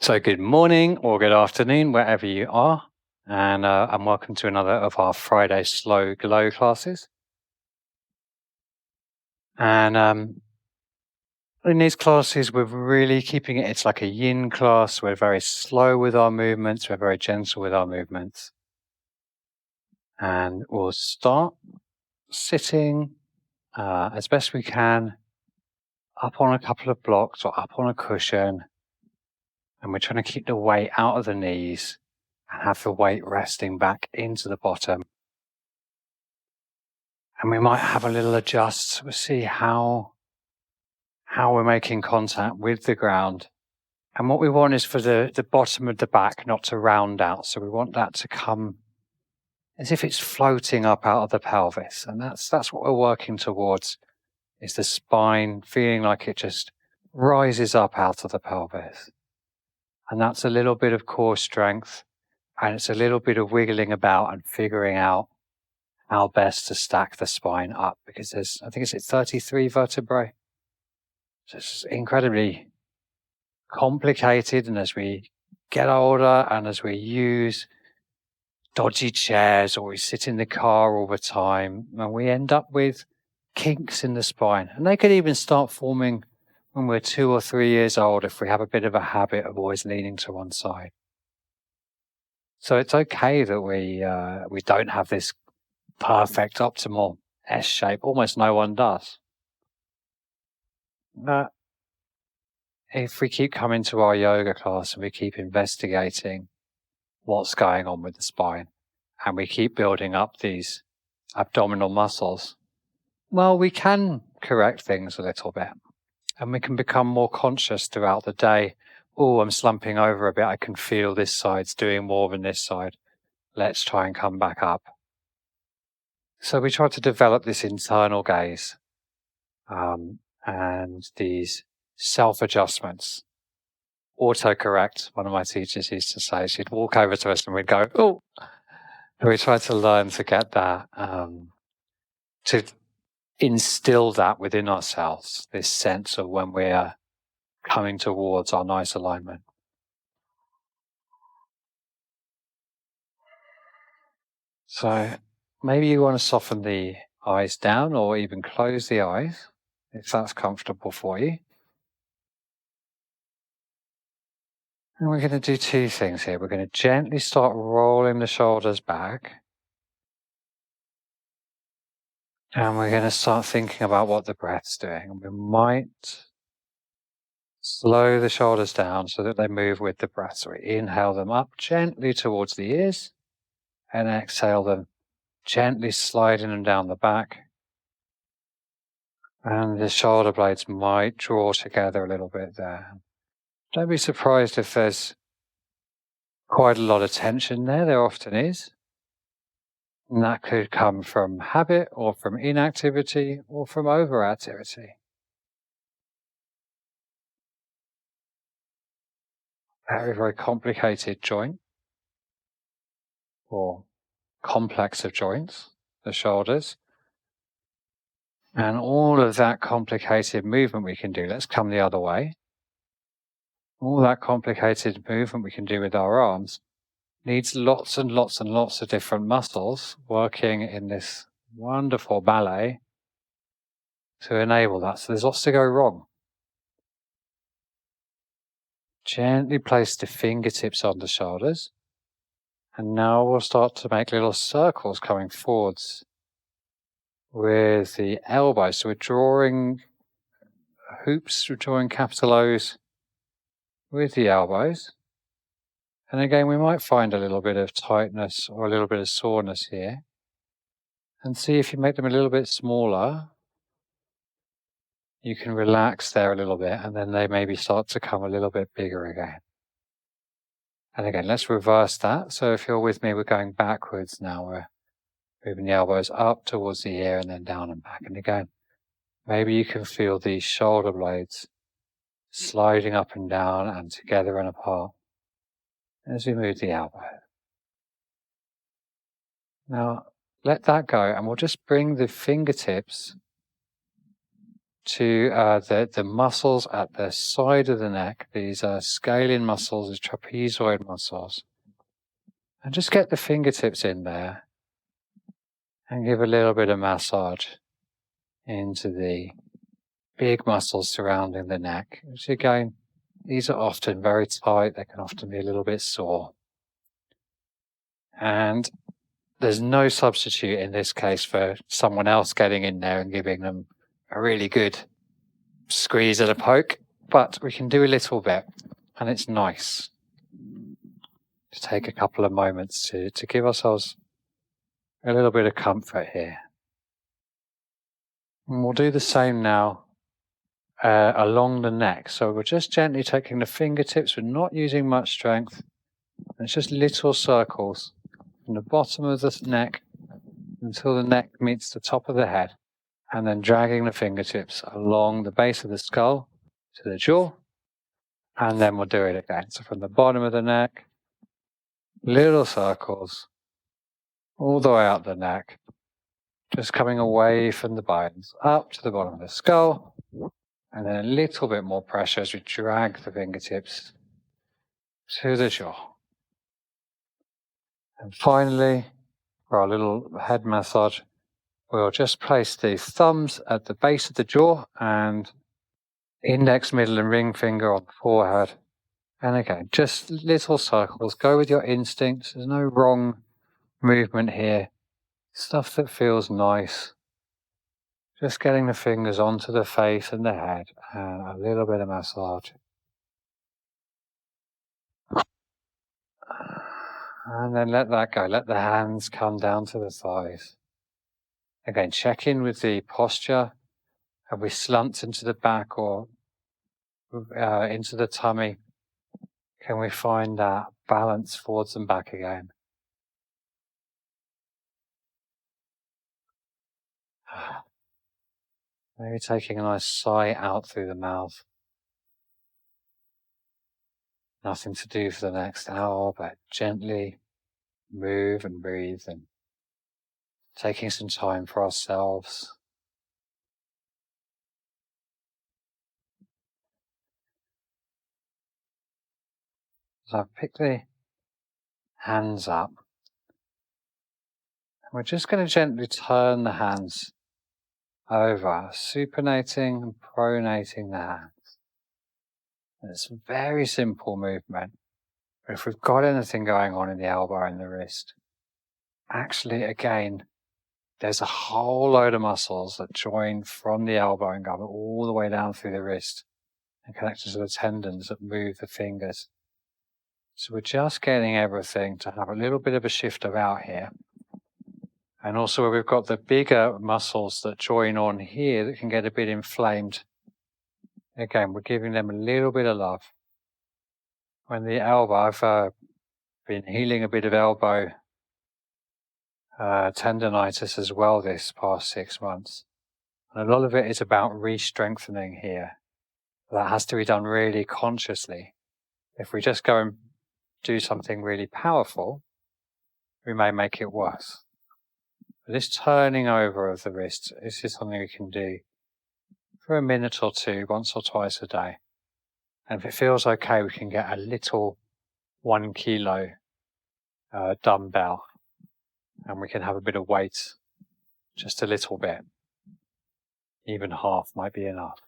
So good morning or good afternoon, wherever you are, and welcome to another of our Friday Slow Glow classes. And in these classes, we're really keeping it, it's like a yin class. We're very slow with our movements. We're very gentle with our movements. And we'll start sitting as best we can up on a couple of blocks or up on a cushion. And we're trying to keep the weight out of the knees and have the weight resting back into the bottom. And we might have a little adjust. We'll see how we're making contact with the ground. And what we want is for the bottom of the back not to round out. So we want that to come as if it's floating up out of the pelvis. And that's what we're working towards, is the spine feeling like it just rises up out of the pelvis. And that's a little bit of core strength. And it's a little bit of wiggling about and figuring out how best to stack the spine up, because I think it's 33 vertebrae. So it's incredibly complicated. And as we get older and as we use dodgy chairs or we sit in the car all the time, and we end up with kinks in the spine. And they could even start forming when we're 2 or 3 years old if we have a bit of a habit of always leaning to one side. So it's okay that we don't have this perfect optimal S shape. Almost no one does. But if we keep coming to our yoga class and we keep investigating what's going on with the spine and we keep building up these abdominal muscles, well, we can correct things a little bit and we can become more conscious throughout the day. Oh, I'm slumping over a bit. I can feel this side's doing more than this side. Let's try and come back up. So we try to develop this internal gaze and these self-adjustments. Autocorrect, one of my teachers used to say. She'd walk over to us and we'd go, oh. And we try to learn to get that, to instill that within ourselves, this sense of when we're coming towards our nice alignment. So maybe you want to soften the eyes down or even close the eyes, if that's comfortable for you. And we're going to do two things here. We're going to gently start rolling the shoulders back. And we're going to start thinking about what the breath's doing. And we might slow the shoulders down so that they move with the breath. So we inhale them up gently towards the ears and exhale them, gently sliding them down the back. And the shoulder blades might draw together a little bit there. Don't be surprised if there's quite a lot of tension there. There often is. And that could come from habit or from inactivity or from overactivity. Very, very complicated joint or complex of joints, the shoulders. And all of that complicated movement we can do, let's come the other way. All that complicated movement we can do with our arms needs lots and lots and lots of different muscles working in this wonderful ballet to enable that. So there's lots to go wrong. Gently place the fingertips on the shoulders. And now we'll start to make little circles coming forwards with the elbows. So we're drawing hoops, we're drawing capital O's with the elbows. And again, we might find a little bit of tightness or a little bit of soreness here. And see if you make them a little bit smaller, you can relax there a little bit, and then they maybe start to come a little bit bigger again. And again, let's reverse that. So if you're with me, we're going backwards now. We're moving the elbows up towards the ear and then down and back. And again, maybe you can feel these shoulder blades sliding up and down and together and apart as we move the elbow. Now, let that go, and we'll just bring the fingertips to the muscles at the side of the neck, these scalene muscles, these trapezoid muscles. And just get the fingertips in there and give a little bit of massage into the big muscles surrounding the neck. Which again, these are often very tight. They can often be a little bit sore. And there's no substitute in this case for someone else getting in there and giving them a really good squeeze and a poke, but we can do a little bit, and it's nice to take a couple of moments to give ourselves a little bit of comfort here. And we'll do the same now along the neck. So we're just gently taking the fingertips, we're not using much strength, and it's just little circles from the bottom of the neck until the neck meets the top of the head, and then dragging the fingertips along the base of the skull to the jaw, and then we'll do it again. So from the bottom of the neck, little circles all the way up the neck, just coming away from the bones, up to the bottom of the skull, and then a little bit more pressure as we drag the fingertips to the jaw. And finally, for our little head massage, we'll just place the thumbs at the base of the jaw and index, middle, and ring finger on the forehead. And again, just little circles. Go with your instincts. There's no wrong movement here. Stuff that feels nice. Just getting the fingers onto the face and the head, and a little bit of massage. And then let that go. Let the hands come down to the thighs. Again, check in with the posture. Have we slumped into the back or into the tummy? Can we find that balance forwards and back again? Maybe taking a nice sigh out through the mouth. Nothing to do for the next hour, but gently move and breathe and taking some time for ourselves. So pick the hands up. And we're just going to gently turn the hands over, supinating and pronating the hands. And it's a very simple movement. But if we've got anything going on in the elbow and the wrist, actually, again, there's a whole load of muscles that join from the elbow and go all the way down through the wrist and connect to the tendons that move the fingers. So we're just getting everything to have a little bit of a shift about here. And also where we've got the bigger muscles that join on here that can get a bit inflamed. Again, we're giving them a little bit of love. When the elbow, I've been healing a bit of elbow tendonitis as well this past 6 months. And a lot of it is about re-strengthening here. That has to be done really consciously. If we just go and do something really powerful, we may make it worse. But this turning over of the wrist, this is something we can do for a minute or two, once or twice a day. And if it feels okay, we can get a little 1 kilo dumbbell, and we can have a bit of weight, just a little bit. Even half might be enough.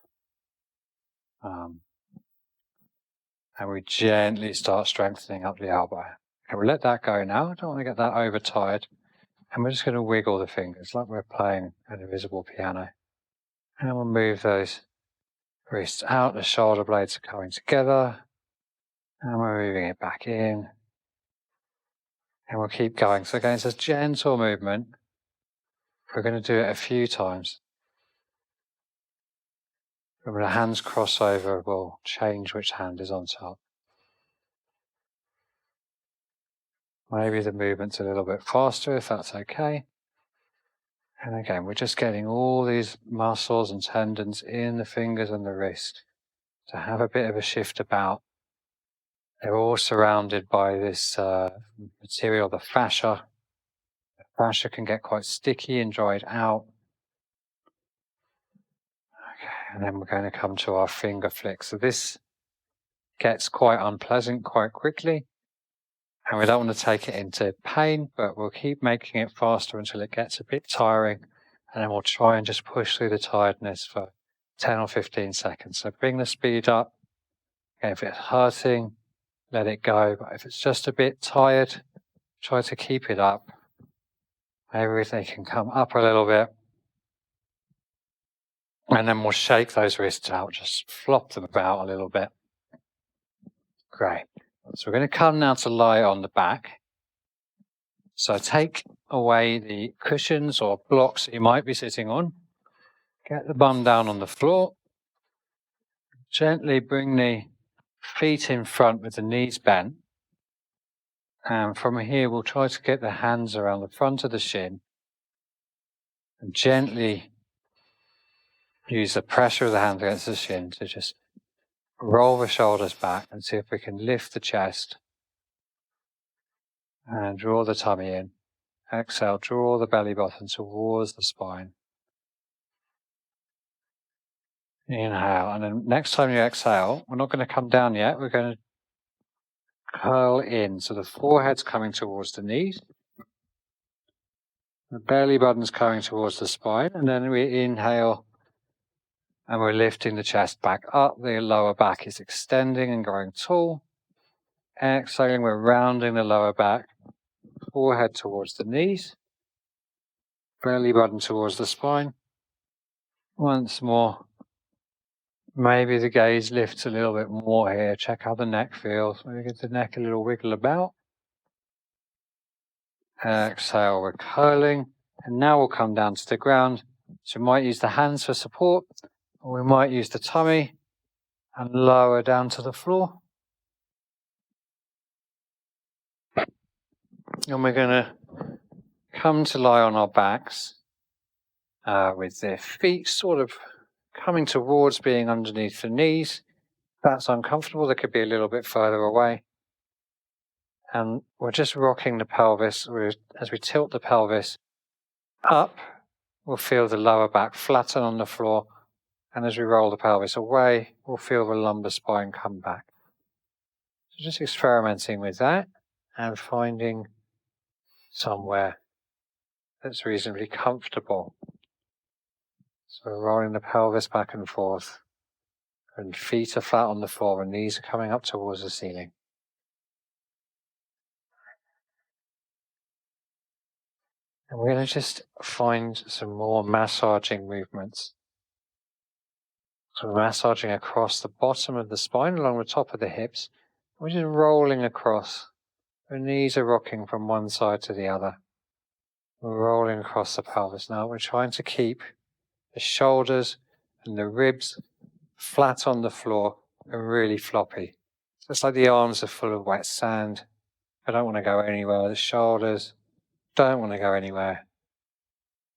And we gently start strengthening up the elbow. Okay, we'll let that go now. I don't want to get that overtired. And we're just going to wiggle the fingers like we're playing an invisible piano. And we'll move those wrists out. The shoulder blades are coming together. And we're moving it back in. And we'll keep going. So again, it's a gentle movement. We're going to do it a few times. When the hands cross over, we'll change which hand is on top. Maybe the movement's a little bit faster if that's okay. And again, we're just getting all these muscles and tendons in the fingers and the wrist to have a bit of a shift about. They're all surrounded by this material, the fascia. The fascia can get quite sticky and dried out. Okay, And then we're going to come to our finger flick. So this gets quite unpleasant quite quickly. And we don't want to take it into pain, but we'll keep making it faster until it gets a bit tiring. And then we'll try and just push through the tiredness for 10 or 15 seconds. So bring the speed up. Okay, if it's hurting, let it go. But if it's just a bit tired, try to keep it up. Maybe if they can come up a little bit. And then we'll shake those wrists out, just flop them about a little bit. Great. So we're going to come now to lie on the back. So take away the cushions or blocks that you might be sitting on. Get the bum down on the floor. Gently bring the feet in front with the knees bent. And from here, we'll try to get the hands around the front of the shin and gently use the pressure of the hand against the shin to just roll the shoulders back and see if we can lift the chest and draw the tummy in. Exhale, draw the belly button towards the spine. Inhale, and then next time you exhale, we're not going to come down yet, we're going to curl in. So the forehead's coming towards the knees. The belly button's coming towards the spine, and then we inhale and we're lifting the chest back up. The lower back is extending and growing tall. Exhaling, we're rounding the lower back, forehead towards the knees, belly button towards the spine. Once more, maybe the gaze lifts a little bit more here. Check how the neck feels. Maybe give the neck a little wiggle about. Exhale, we're curling, and now we'll come down to the ground. So we might use the hands for support, or we might use the tummy and lower down to the floor. And we're going to come to lie on our backs with the feet sort of coming towards being underneath the knees. If that's uncomfortable, they could be a little bit further away. And we're just rocking the pelvis. As we tilt the pelvis up, we'll feel the lower back flatten on the floor. And as we roll the pelvis away, we'll feel the lumbar spine come back. So just experimenting with that and finding somewhere that's reasonably comfortable. So we're rolling the pelvis back and forth, and feet are flat on the floor and knees are coming up towards the ceiling. And we're going to just find some more massaging movements. So we're massaging across the bottom of the spine, along the top of the hips. We're just rolling across. The knees are rocking from one side to the other. We're rolling across the pelvis. Now we're trying to keep the shoulders and the ribs flat on the floor and really floppy. So it's like the arms are full of wet sand. I don't want to go anywhere. The shoulders don't want to go anywhere.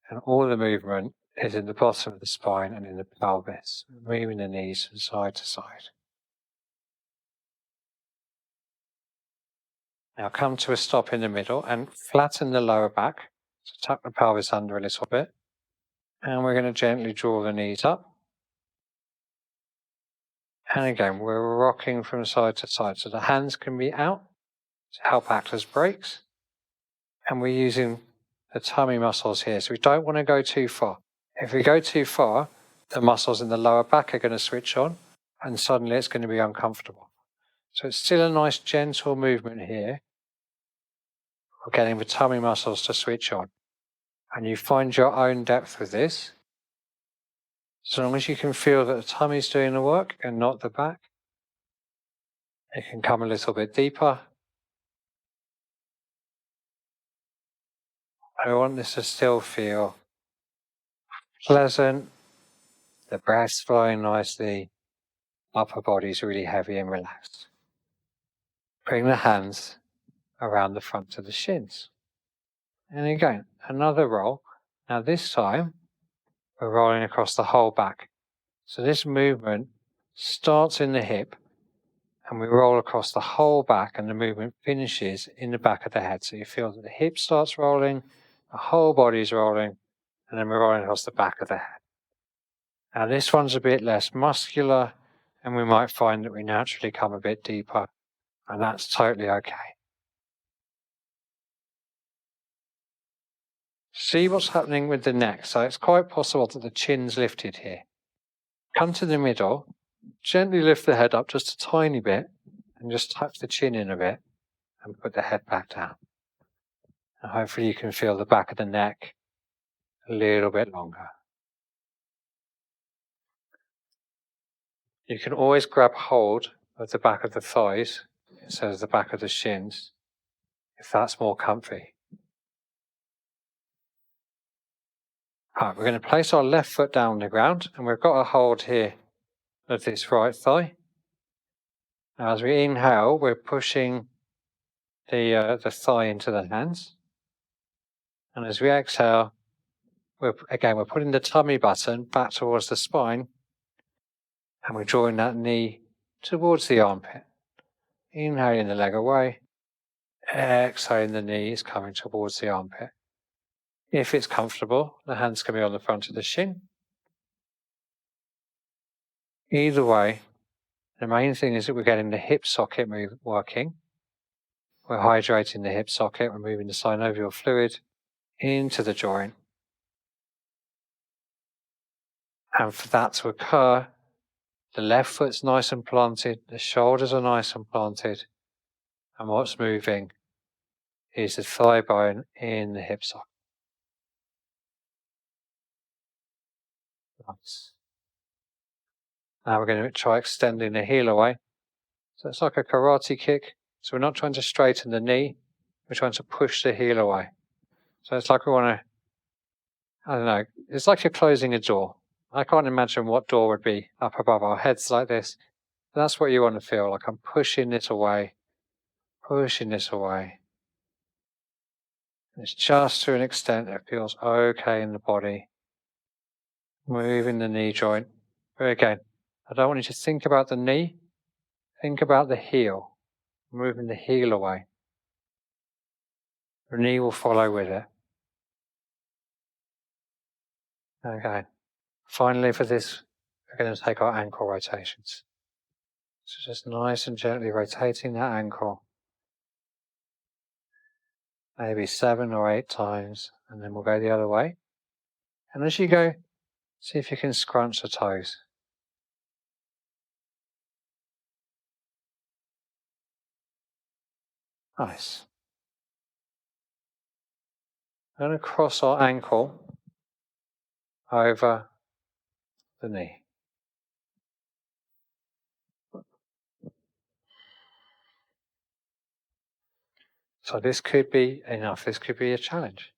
And all the movement is in the bottom of the spine and in the pelvis, moving the knees from side to side. Now come to a stop in the middle and flatten the lower back. So tuck the pelvis under a little bit. And we're going to gently draw the knees up. And again, we're rocking from side to side. So the hands can be out to help act as brakes. And we're using the tummy muscles here. So we don't want to go too far. If we go too far, the muscles in the lower back are going to switch on and suddenly it's going to be uncomfortable. So it's still a nice gentle movement here. We're getting the tummy muscles to switch on. And you find your own depth with this. As long as you can feel that the tummy's doing the work and not the back, it can come a little bit deeper. I want this to still feel pleasant, the breath's flowing nicely, upper body's really heavy and relaxed. Bring the hands around the front of the shins. And again, another roll. Now this time, we're rolling across the whole back. So this movement starts in the hip, and we roll across the whole back, and the movement finishes in the back of the head. So you feel that the hip starts rolling, the whole body's rolling, and then we're rolling across the back of the head. Now this one's a bit less muscular, and we might find that we naturally come a bit deeper, and that's totally okay. See what's happening with the neck. So it's quite possible that the chin's lifted here. Come to the middle, gently lift the head up just a tiny bit, and just tuck the chin in a bit, and put the head back down. And hopefully you can feel the back of the neck a little bit longer. You can always grab hold of the back of the thighs instead of the back of the shins, if that's more comfy. Right, we're going to place our left foot down on the ground, and we've got a hold here of this right thigh. Now, as we inhale, we're pushing the thigh into the hands, and as we exhale, we're putting the tummy button back towards the spine, and we're drawing that knee towards the armpit. Inhaling the leg away, exhaling the knee is coming towards the armpit. If it's comfortable, the hands can be on the front of the shin. Either way, the main thing is that we're getting the hip socket working. We're hydrating the hip socket, we're moving the synovial fluid into the joint. And for that to occur, the left foot's nice and planted, the shoulders are nice and planted, and what's moving is the thigh bone in the hip socket. Nice. Now we're going to try extending the heel away. So it's like a karate kick. So we're not trying to straighten the knee, we're trying to push the heel away. So it's like we want to, I don't know, it's like you're closing a door. I can't imagine what door would be up above our heads like this. That's what you want to feel like. I'm pushing it away, pushing this away. It's just to an extent that feels okay in the body. Moving the knee joint. But again, I don't want you to think about the knee. Think about the heel. Moving the heel away. The knee will follow with it. Okay. Finally for this, we're going to take our ankle rotations. So just nice and gently rotating that ankle. Maybe 7 or 8 times, and then we'll go the other way. And as you go, see if you can scrunch the toes. Nice. I'm going to cross our ankle over the knee. So this could be enough, this could be a challenge.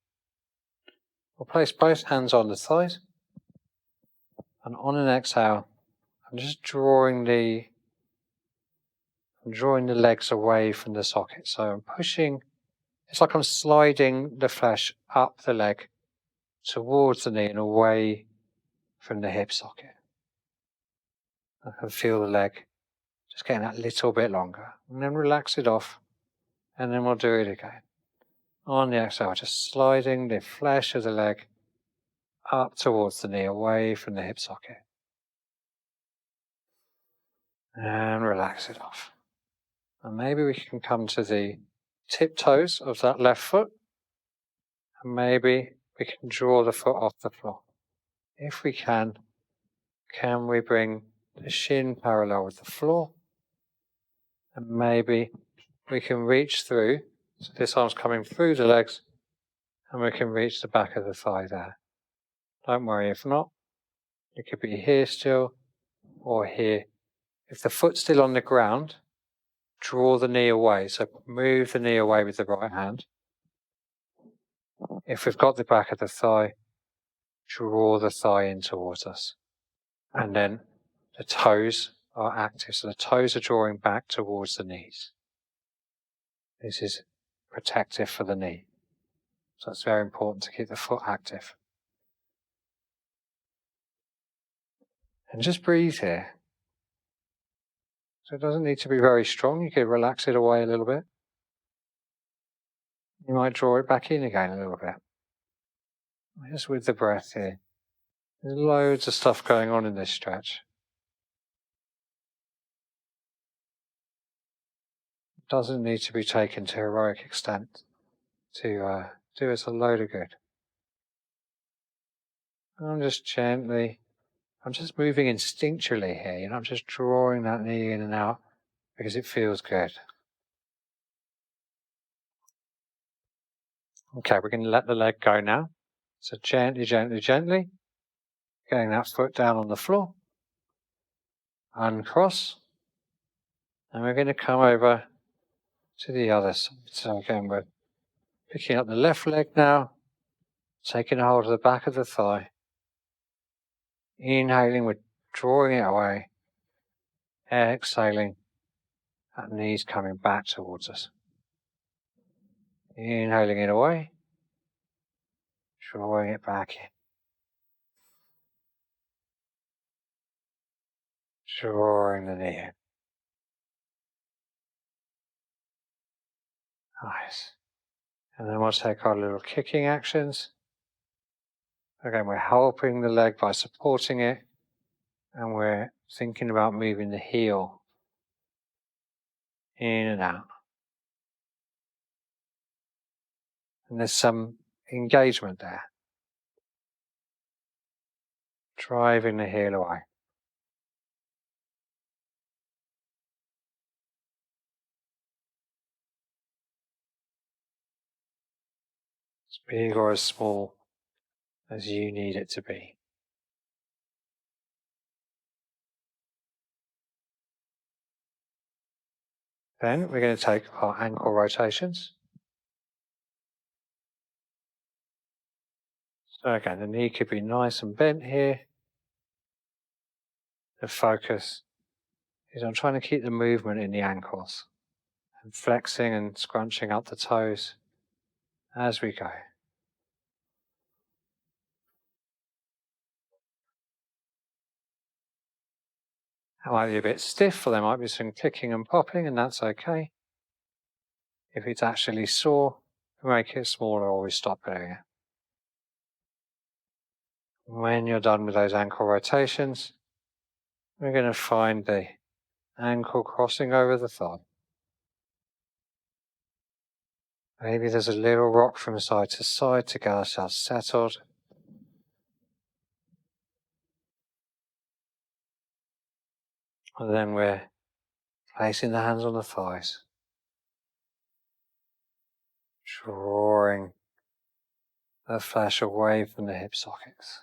We'll place both hands on the thighs, and on an exhale, I'm just drawing the legs away from the socket. So I'm pushing, it's like I'm sliding the flesh up the leg towards the knee and away from the hip socket. I can feel the leg just getting that little bit longer. And then relax it off, and then we'll do it again. On the exhale, just sliding the flesh of the leg up towards the knee, away from the hip socket. And relax it off. And maybe we can come to the tiptoes of that left foot. And maybe we can draw the foot off the floor. If we can we bring the shin parallel with the floor? And maybe we can reach through, so this arm's coming through the legs, and we can reach the back of the thigh there. Don't worry if not. It could be here still, or here. If the foot's still on the ground, draw the knee away. So move the knee away with the right hand. If we've got the back of the thigh, draw the thigh in towards us. And then the toes are active. So the toes are drawing back towards the knees. This is protective for the knee. So it's very important to keep the foot active. And just breathe here. So it doesn't need to be very strong. You can relax it away a little bit. You might draw it back in again a little bit. Just with the breath here. There's loads of stuff going on in this stretch. It doesn't need to be taken to heroic extent to do us a load of good. I'm just moving instinctually here. I'm just drawing that knee in and out because it feels good. Okay, we're going to let the leg go now. So gently, gently, gently, getting that foot down on the floor, uncross, and we're going to come over to the other side. So again, we're picking up the left leg now, taking a hold of the back of the thigh, inhaling, we're drawing it away, exhaling, that knee's coming back towards us. Inhaling it away, drawing it back in. Drawing the knee in. Nice. And then we'll take our little kicking actions. Again, we're helping the leg by supporting it, and we're thinking about moving the heel in and out. And there's some engagement there. Driving the heel away. As big or as small as you need it to be. Then we're going to take our ankle rotations. So again, the knee could be nice and bent here. The focus is on trying to keep the movement in the ankles and flexing and scrunching up the toes as we go. It might be a bit stiff, or there might be some clicking and popping, and that's okay. If it's actually sore, we make it smaller or we stop doing it. When you're done with those ankle rotations, we're going to find the ankle crossing over the thigh. Maybe there's a little rock from side to side to get ourselves settled. And then we're placing the hands on the thighs, drawing the flesh away from the hip sockets.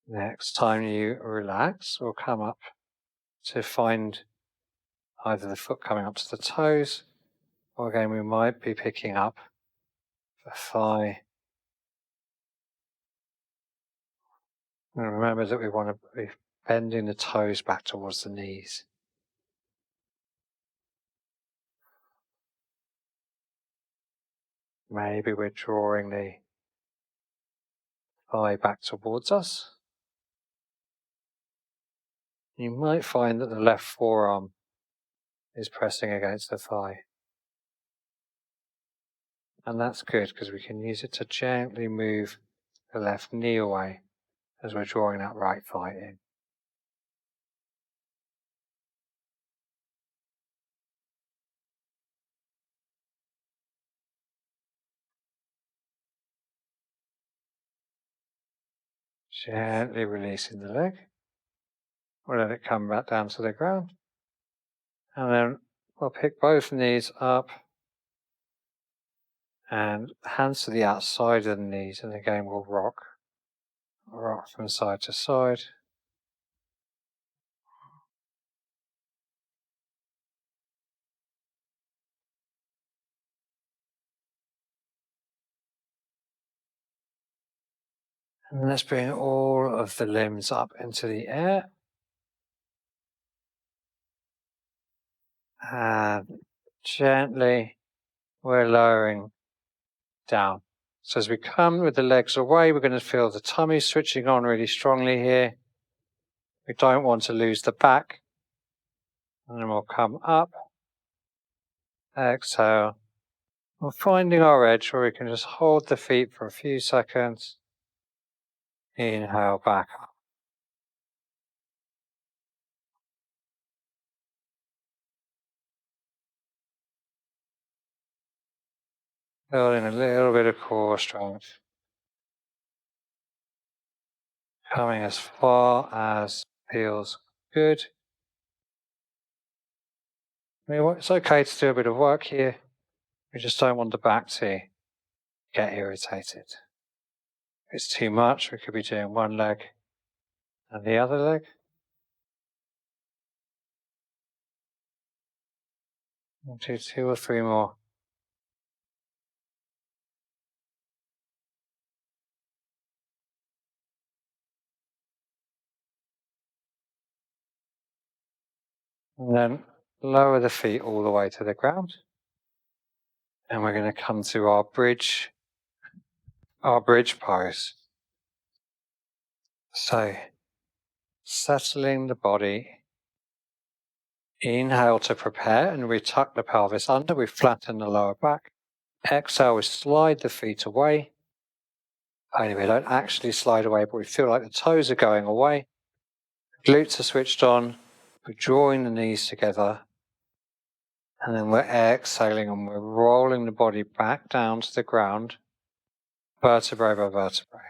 Next time you relax, we'll come up to find either the foot coming up to the toes, or again we might be picking up the thigh. And remember that we want to be bending the toes back towards the knees. Maybe we're drawing the thigh back towards us. You might find that the left forearm is pressing against the thigh. And that's good because we can use it to gently move the left knee away as we're drawing that right thigh in. Gently releasing the leg. We'll let it come back down to the ground. And then we'll pick both knees up and hands to the outside of the knees, and again we'll rock from side to side. And let's bring all of the limbs up into the air. And gently we're lowering down. So as we come with the legs away, we're going to feel the tummy switching on really strongly here. We don't want to lose the back. And then we'll come up. Exhale. We're finding our edge where we can just hold the feet for a few seconds. Inhale back up. Building a little bit of core strength. Coming as far as feels good. It's okay to do a bit of work here. We just don't want the back to get irritated. If it's too much, we could be doing one leg and the other leg. We'll do 2 or 3 more. And then lower the feet all the way to the ground. And we're going to come to our bridge pose. So, settling the body. Inhale to prepare, and we tuck the pelvis under, we flatten the lower back. Exhale, we slide the feet away. Only we don't actually slide away, but we feel like the toes are going away. Glutes are switched on. We're drawing the knees together. And then we're exhaling and we're rolling the body back down to the ground, vertebrae by vertebrae.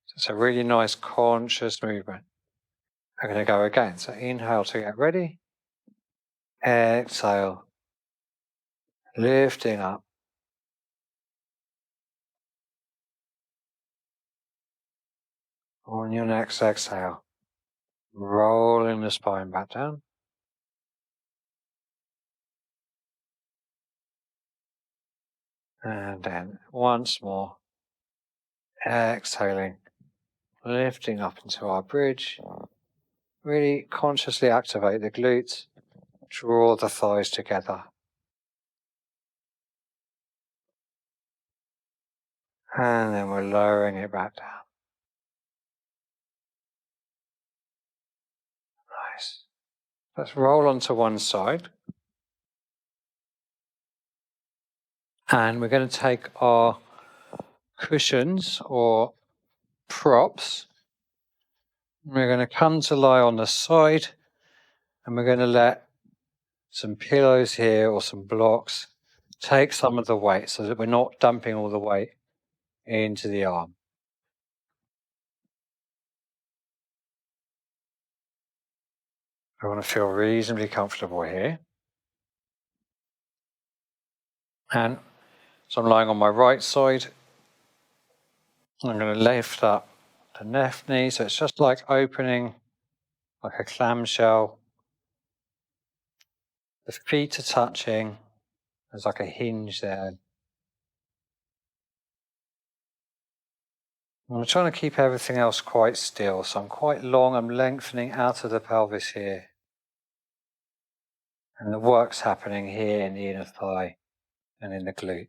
So it's a really nice conscious movement. I'm going to go again. So inhale to get ready. Exhale. Lifting up. On your next exhale, rolling the spine back down. And then once more, exhaling, lifting up into our bridge. Really consciously activate the glutes, draw the thighs together. And then we're lowering it back down. Nice. Let's roll onto one side. And we're going to take our cushions or props. We're going to come to lie on the side, and we're going to let some pillows here or some blocks take some of the weight so that we're not dumping all the weight into the arm. I want to feel reasonably comfortable here. And so I'm lying on my right side. I'm going to lift up the left knee. So it's just like opening like a clamshell. The feet are touching. There's like a hinge there. I'm trying to keep everything else quite still. So I'm quite long. I'm lengthening out of the pelvis here. And the work's happening here in the inner thigh and in the glute.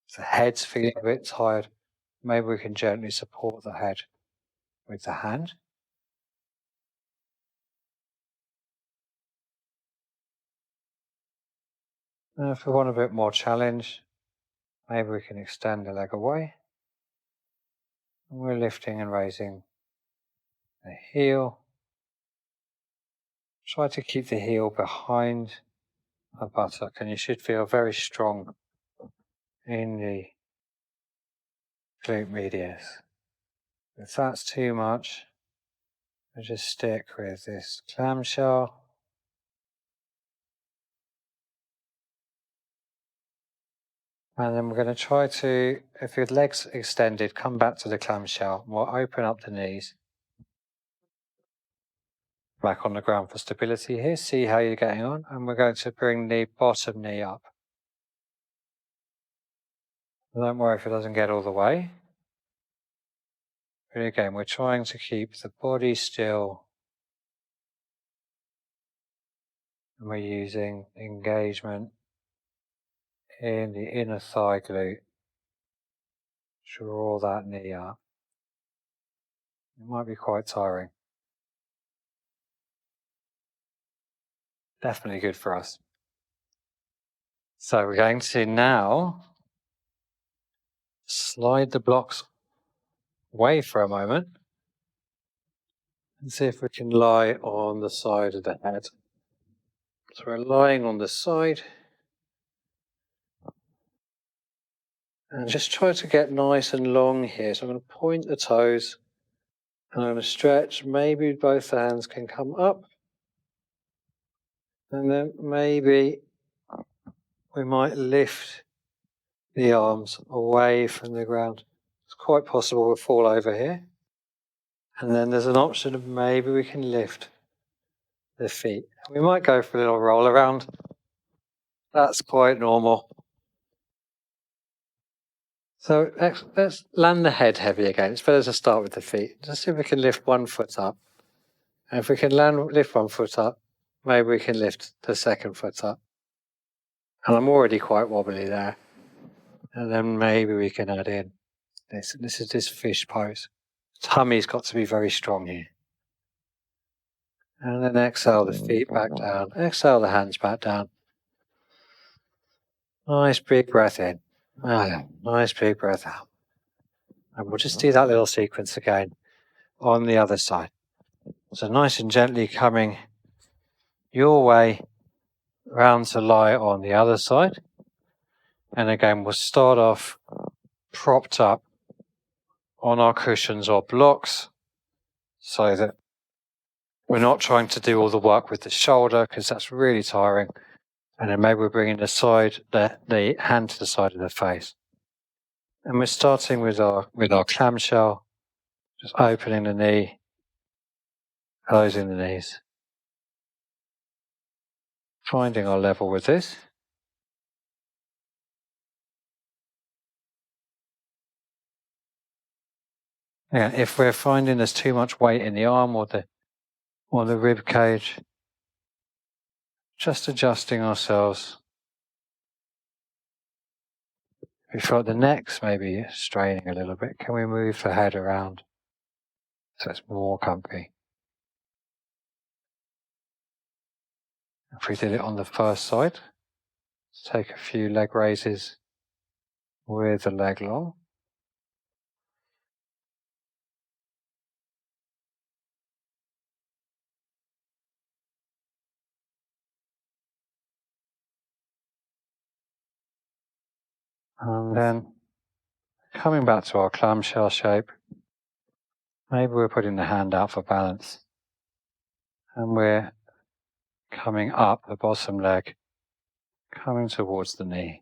If the head's feeling a bit tired, maybe we can gently support the head with the hand. And if we want a bit more challenge, maybe we can extend the leg away. And we're lifting and raising the heel. Try to keep the heel behind the buttock, and you should feel very strong in the glute medius. If that's too much, we just stick with this clamshell. And then we're going to try to, if your legs extended, come back to the clamshell. We'll open up the knees. Back on the ground for stability here. See how you're getting on. And we're going to bring the bottom knee up. Don't worry if it doesn't get all the way. But again, we're trying to keep the body still. And we're using engagement in the inner thigh glute. Draw that knee up. It might be quite tiring. Definitely good for us. So we're going to now slide the blocks away for a moment and see if we can lie on the side of the head. So we're lying on the side and just try to get nice and long here. So I'm going to point the toes and I'm going to stretch. Maybe both the hands can come up, and then maybe we might lift the arms away from the ground. It's quite possible we'll fall over here. And then there's an option of maybe we can lift the feet. We might go for a little roll around. That's quite normal. So let's land the head heavy again. It's better to start with the feet. Just see if we can lift one foot up. And if we can lift one foot up, maybe we can lift the second foot up. And I'm already quite wobbly there. And then maybe we can add in this. This is this fish pose. Tummy's got to be very strong here. And then exhale the feet back down. Exhale the hands back down. Nice big breath in. Nice big breath out. And we'll just do that little sequence again on the other side. So nice and gently coming your way round to lie on the other side. And again, we'll start off propped up on our cushions or blocks so that we're not trying to do all the work with the shoulder because that's really tiring. And then maybe we're bringing the hand to the side of the face. And we're starting with our clamshell, just opening the knee, closing the knees. Finding our level with this. And if we're finding there's too much weight in the arm or the rib cage, just adjusting ourselves. If we feel the neck's maybe straining a little bit, can we move the head around so it's more comfy? If we did it on the first side, let's take a few leg raises with the leg long. And then coming back to our clamshell shape, maybe we're putting the hand out for balance. And we're coming up the bottom leg, coming towards the knee.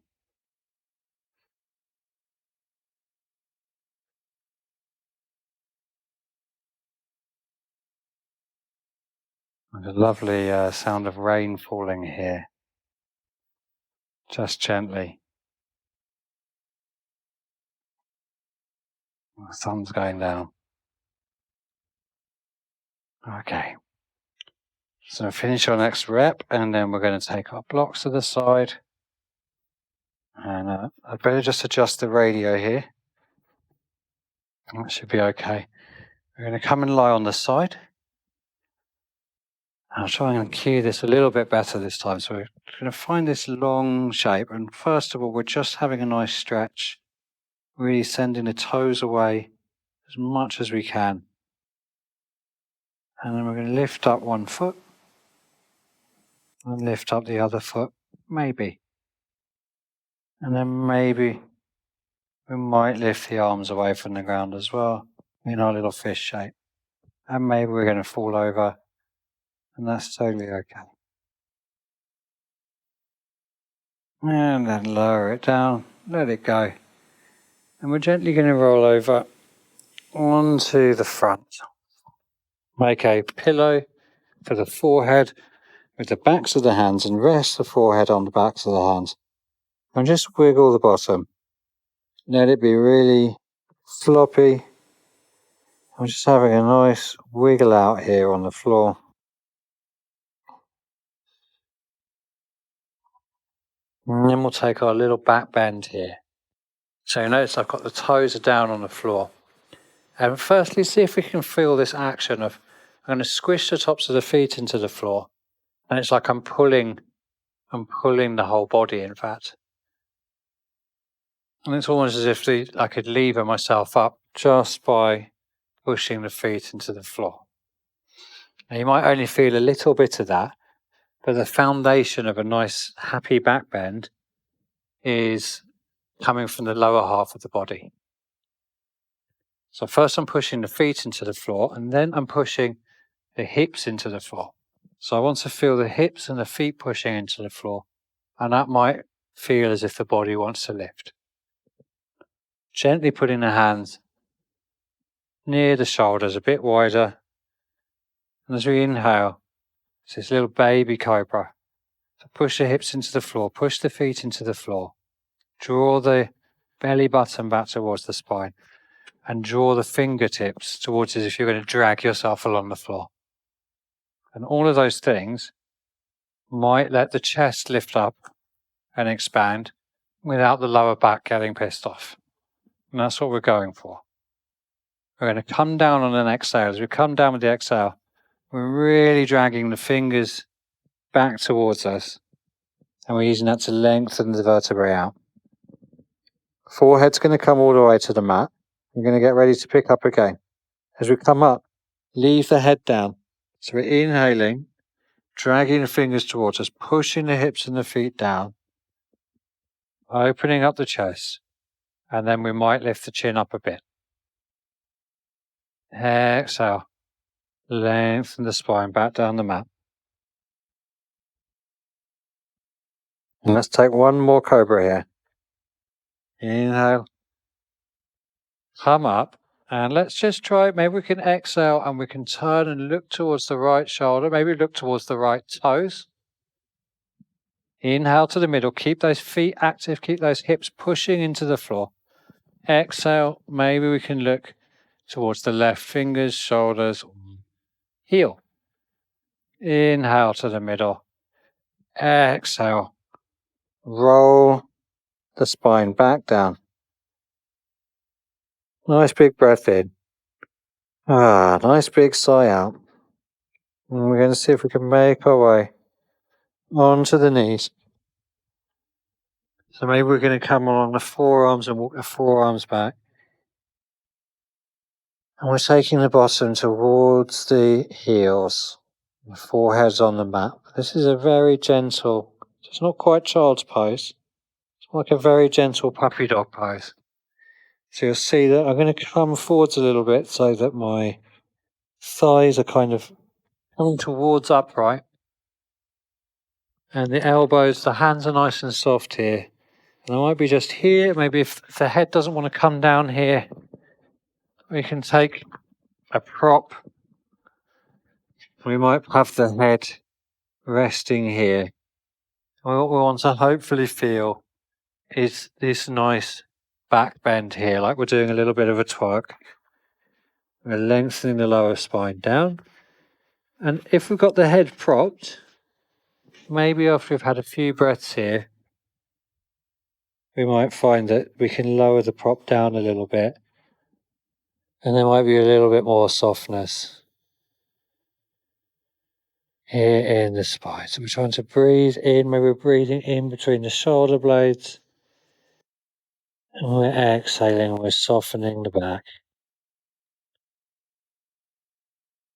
And a lovely sound of rain falling here, just gently. The sun's going down. Okay. So finish our next rep, and then we're going to take our blocks to the side. And I'd better just adjust the radio here. That should be okay. We're going to come and lie on the side. I'll try and cue this a little bit better this time. So we're going to find this long shape. And first of all, we're just having a nice stretch. Really sending the toes away as much as we can. And then we're going to lift up one foot. And lift up the other foot, maybe. And then maybe we might lift the arms away from the ground as well in our little fish shape. And maybe we're going to fall over, and that's totally okay. And then lower it down, let it go. And we're gently going to roll over onto the front. Make a pillow for the forehead with the backs of the hands and rest the forehead on the backs of the hands. And just wiggle the bottom. let it be really floppy. I'm just having a nice wiggle out here on the floor. And then we'll take our little back bend here. So you notice I've got the toes are down on the floor. And firstly, see if we can feel this action of, I'm going to squish the tops of the feet into the floor. And it's like I'm pulling the whole body, in fact. And it's almost as if I could lever myself up just by pushing the feet into the floor. Now you might only feel a little bit of that, but the foundation of a nice happy back bend is coming from the lower half of the body. So first I'm pushing the feet into the floor, and then I'm pushing the hips into the floor. So I want to feel the hips and the feet pushing into the floor, and that might feel as if the body wants to lift. Gently putting the hands near the shoulders, a bit wider. And as we inhale, it's this little baby cobra. So push the hips into the floor, push the feet into the floor. Draw the belly button back towards the spine, and draw the fingertips towards as if you're going to drag yourself along the floor. And all of those things might let the chest lift up and expand without the lower back getting pissed off. And that's what we're going for. We're going to come down on an exhale. As we come down with the exhale, we're really dragging the fingers back towards us, and we're using that to lengthen the vertebrae out. Forehead's going to come all the way to the mat. We're going to get ready to pick up again. As we come up, leave the head down. So we're inhaling, dragging the fingers towards us, pushing the hips and the feet down, opening up the chest, and then we might lift the chin up a bit. Exhale, lengthen the spine back down the mat. And let's take one more cobra here. Inhale, come up, and let's just try, maybe we can exhale and we can turn and look towards the right shoulder, maybe look towards the right toes. Inhale to the middle, keep those feet active, keep those hips pushing into the floor. Exhale, maybe we can look towards the left fingers, shoulders, heel. Inhale to the middle. Exhale, roll the spine back down. Nice big breath in. Nice big sigh out. And we're going to see if we can make our way onto the knees. So maybe we're going to come along the forearms and walk the forearms back. And we're taking the bottom towards the heels. The forehead's on the mat. This is a very gentle, it's not quite child's pose. It's like a very gentle puppy dog pose. So you'll see that I'm going to come forwards a little bit so that my thighs are kind of coming towards upright. And the elbows, the hands are nice and soft here. And I might be just here. Maybe if the head doesn't want to come down here, we can take a prop. We might have the head resting here. And what we want to hopefully feel is this nice back bend here, like we're doing a little bit of a twerk. We're lengthening the lower spine down. And if we've got the head propped, maybe after we've had a few breaths here, we might find that we can lower the prop down a little bit. And there might be a little bit more softness here in the spine. So we're trying to breathe in, maybe we're breathing in between the shoulder blades. And we're exhaling, we're softening the back.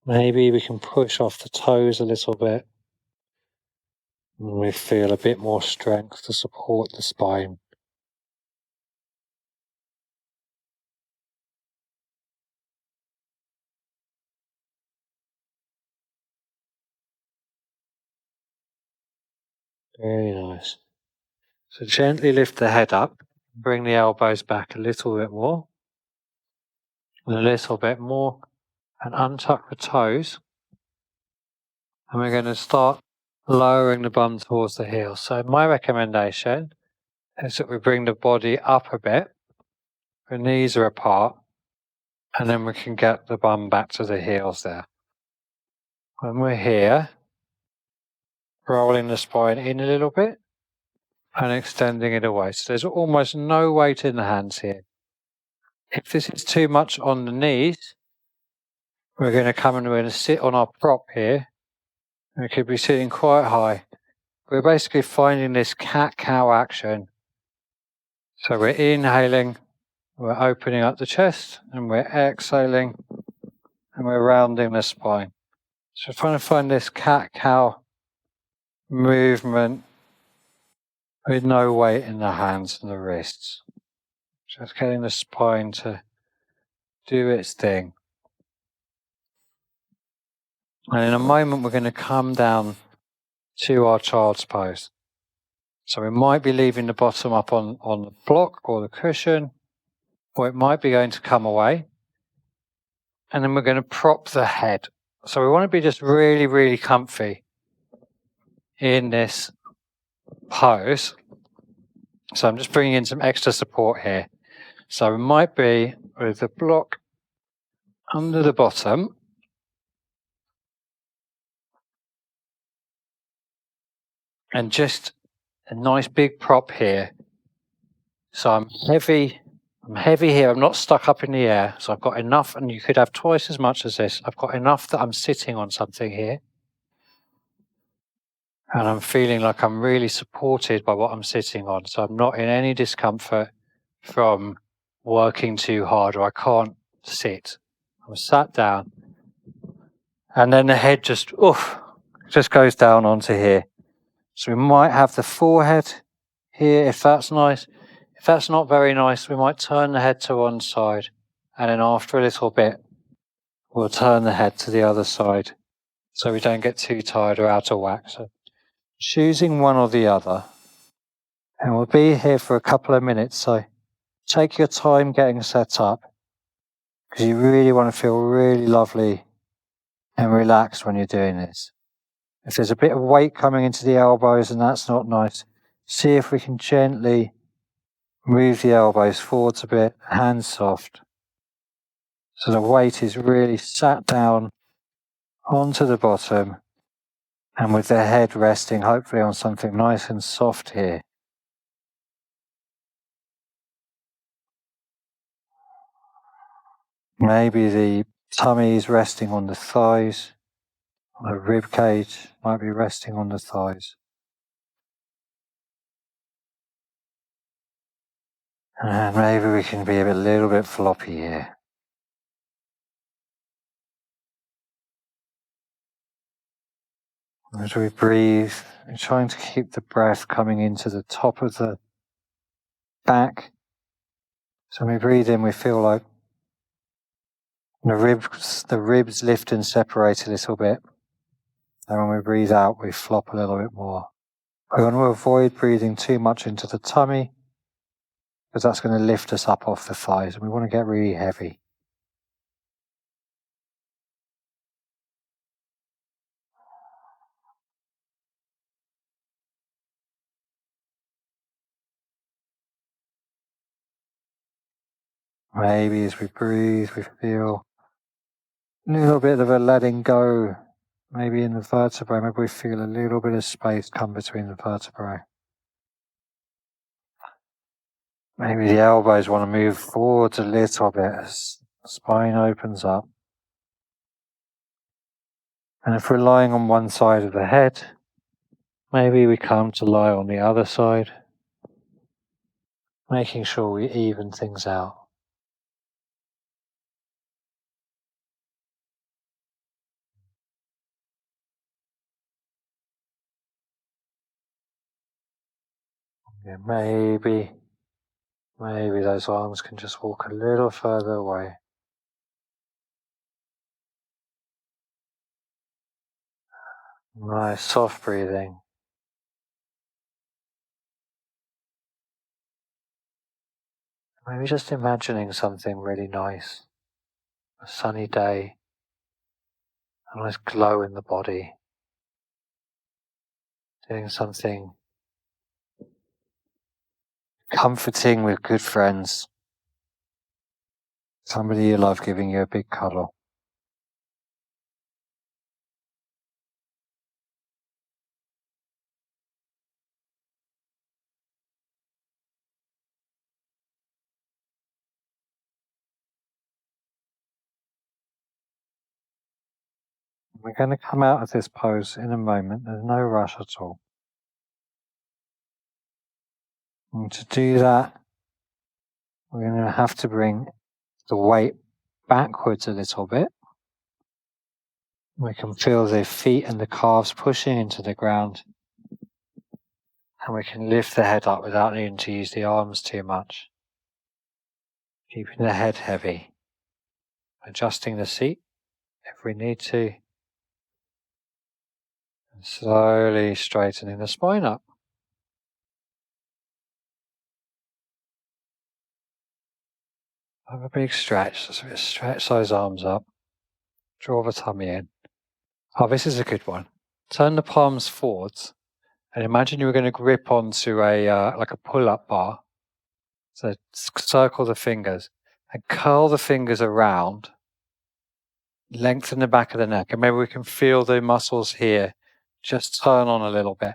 Maybe we can push off the toes a little bit. And we feel a bit more strength to support the spine. Very nice. So gently lift the head up, bring the elbows back a little bit more, and a little bit more, and untuck the toes. And we're going to start lowering the bum towards the heel. So my recommendation is that we bring the body up a bit, The knees are apart, and then we can get the bum back to the heels there. When we're here, rolling the spine in a little bit and extending it away. So there's almost no weight in the hands here. If this is too much on the knees, we're going to come and we're going to sit on our prop here. We could be sitting quite high. We're basically finding this cat-cow action. So we're inhaling, we're opening up the chest, and we're exhaling, and we're rounding the spine. So trying to find this cat-cow movement with no weight in the hands and the wrists. Just getting the spine to do its thing. And in a moment, we're going to come down to our child's pose. So we might be leaving the bottom up on the block or the cushion, or it might be going to come away. And then we're going to prop the head. So we want to be just really, really comfy in this pose. So I'm just bringing in some extra support here. So we might be with the block under the bottom. And just a nice big prop here. So I'm heavy here. I'm not stuck up in the air. So I've got enough, and you could have twice as much as this. I've got enough that I'm sitting on something here. And I'm feeling like I'm really supported by what I'm sitting on. So I'm not in any discomfort from working too hard, or I can't sit. I'm sat down. And then the head just goes down onto here. So we might have the forehead here, if that's nice. If that's not very nice, we might turn the head to one side. And then after a little bit, we'll turn the head to the other side so we don't get too tired or out of whack. So choosing one or the other. And we'll be here for a couple of minutes. So take your time getting set up, because you really want to feel really lovely and relaxed when you're doing this. If there's a bit of weight coming into the elbows and that's not nice, see if we can gently move the elbows forwards a bit, hands soft. So the weight is really sat down onto the bottom, and with the head resting hopefully on something nice and soft here. Maybe the tummy is resting on the thighs, the rib cage might be resting on the thighs. And maybe we can be a little bit floppy here. As we breathe, we're trying to keep the breath coming into the top of the back. So when we breathe in, we feel like the ribs lift and separate a little bit. And when we breathe out, we flop a little bit more. We want to avoid breathing too much into the tummy, because that's going to lift us up off the thighs, and we want to get really heavy. Maybe as we breathe, we feel a little bit of a letting go, maybe in the vertebrae. Maybe we feel a little bit of space come between the vertebrae. Maybe the elbows want to move forwards a little bit as the spine opens up. And if we're lying on one side of the head, maybe we come to lie on the other side, making sure we even things out. Yeah, maybe those arms can just walk a little further away. Nice, soft breathing. Maybe just imagining something really nice. A sunny day, a nice glow in the body. Doing something comforting with good friends. Somebody you love giving you a big cuddle. We're going to come out of this pose in a moment. There's no rush at all. And to do that, we're going to have to bring the weight backwards a little bit. We can feel the feet and the calves pushing into the ground. And we can lift the head up without needing to use the arms too much. Keeping the head heavy. Adjusting the seat if we need to. And slowly straightening the spine up. Have a big stretch. So we stretch those arms up. Draw the tummy in. Oh, this is a good one. Turn the palms forwards and imagine you were going to grip onto like a pull-up bar. So circle the fingers and curl the fingers around. Lengthen the back of the neck, and maybe we can feel the muscles here just turn on a little bit.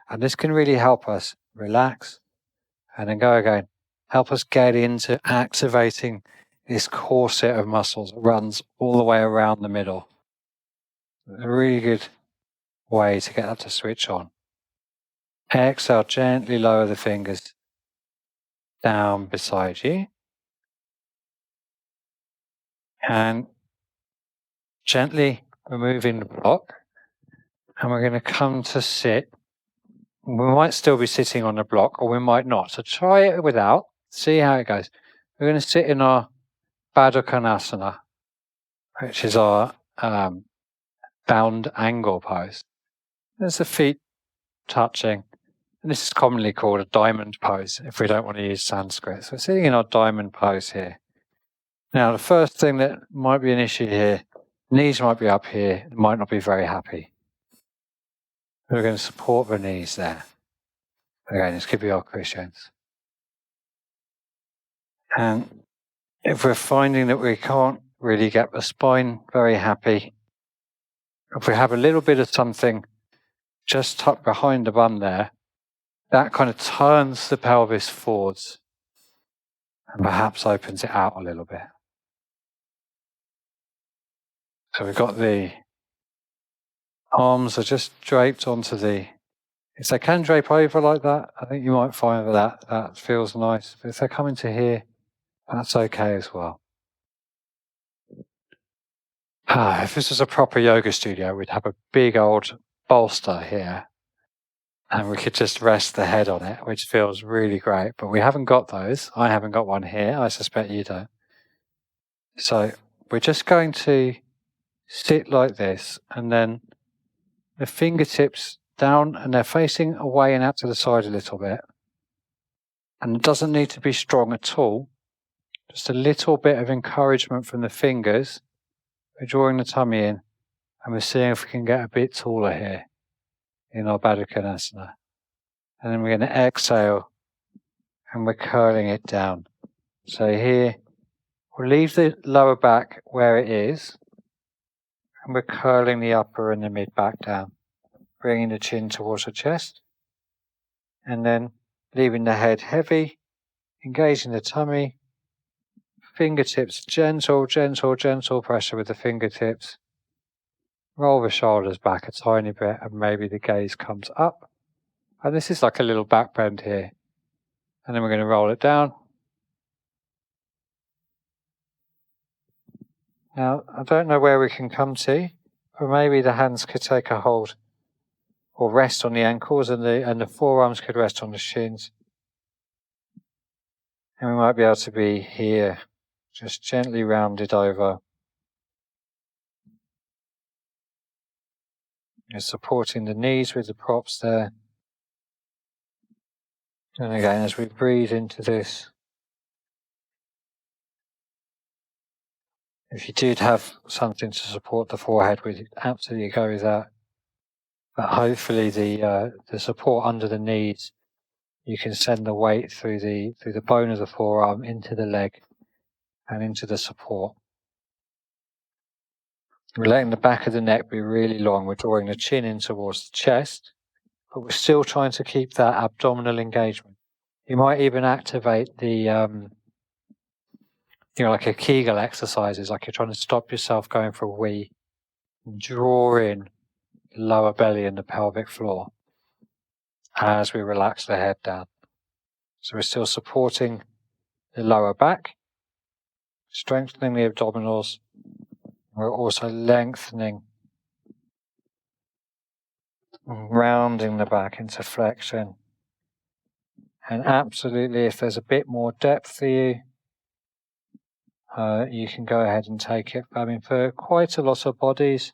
And this can really help us relax and then go again. Help us get into activating this core set of muscles that runs all the way around the middle. A really good way to get that to switch on. Exhale, gently lower the fingers down beside you. And gently removing the block. And we're going to come to sit. We might still be sitting on the block or we might not. So try it without. See how it goes. We're going to sit in our Baddha Konasana, which is our bound angle pose. There's the feet touching. And this is commonly called a diamond pose if we don't want to use Sanskrit. So we're sitting in our diamond pose here. Now, the first thing that might be an issue here, knees might be up here, might not be very happy. We're going to support the knees there. Again, this could be our cushions. And if we're finding that we can't really get the spine very happy, if we have a little bit of something just tucked behind the bum there, that kind of turns the pelvis forwards and perhaps opens it out a little bit. So we've got the arms are just draped onto the, if they can drape over like that, I think you might find that feels nice. But if they come into here, that's okay as well. If this was a proper yoga studio, we'd have a big old bolster here and we could just rest the head on it, which feels really great. But we haven't got those. I haven't got one here. I suspect you don't. So we're just going to sit like this and then the fingertips down and they're facing away and out to the side a little bit. And it doesn't need to be strong at all. Just a little bit of encouragement from the fingers. We're drawing the tummy in and we're seeing if we can get a bit taller here in our Baddha Konasana. And then we're going to exhale and we're curling it down. So here, we'll leave the lower back where it is and we're curling the upper and the mid back down, bringing the chin towards the chest and then leaving the head heavy, engaging the tummy, fingertips, gentle pressure with the fingertips. Roll the shoulders back a tiny bit and maybe the gaze comes up. And this is like a little back bend here. And then we're going to roll it down. Now, I don't know where we can come to, but maybe the hands could take a hold or rest on the ankles and the forearms could rest on the shins. And we might be able to be here, just gently rounded over. You're supporting the knees with the props there. And again, as we breathe into this, if you did have something to support the forehead with, absolutely go with that. But hopefully the support under the knees, you can send the weight through the bone of the forearm into the leg and into the support. We're letting the back of the neck be really long. We're drawing the chin in towards the chest, but we're still trying to keep that abdominal engagement. You might even activate the, like a Kegel exercises, like you're trying to stop yourself going for a wee, draw in the lower belly and the pelvic floor as we relax the head down. So we're still supporting the lower back, strengthening the abdominals. We're also lengthening, rounding the back into flexion. And absolutely, if there's a bit more depth for you, you can go ahead and take it. I mean, for quite a lot of bodies,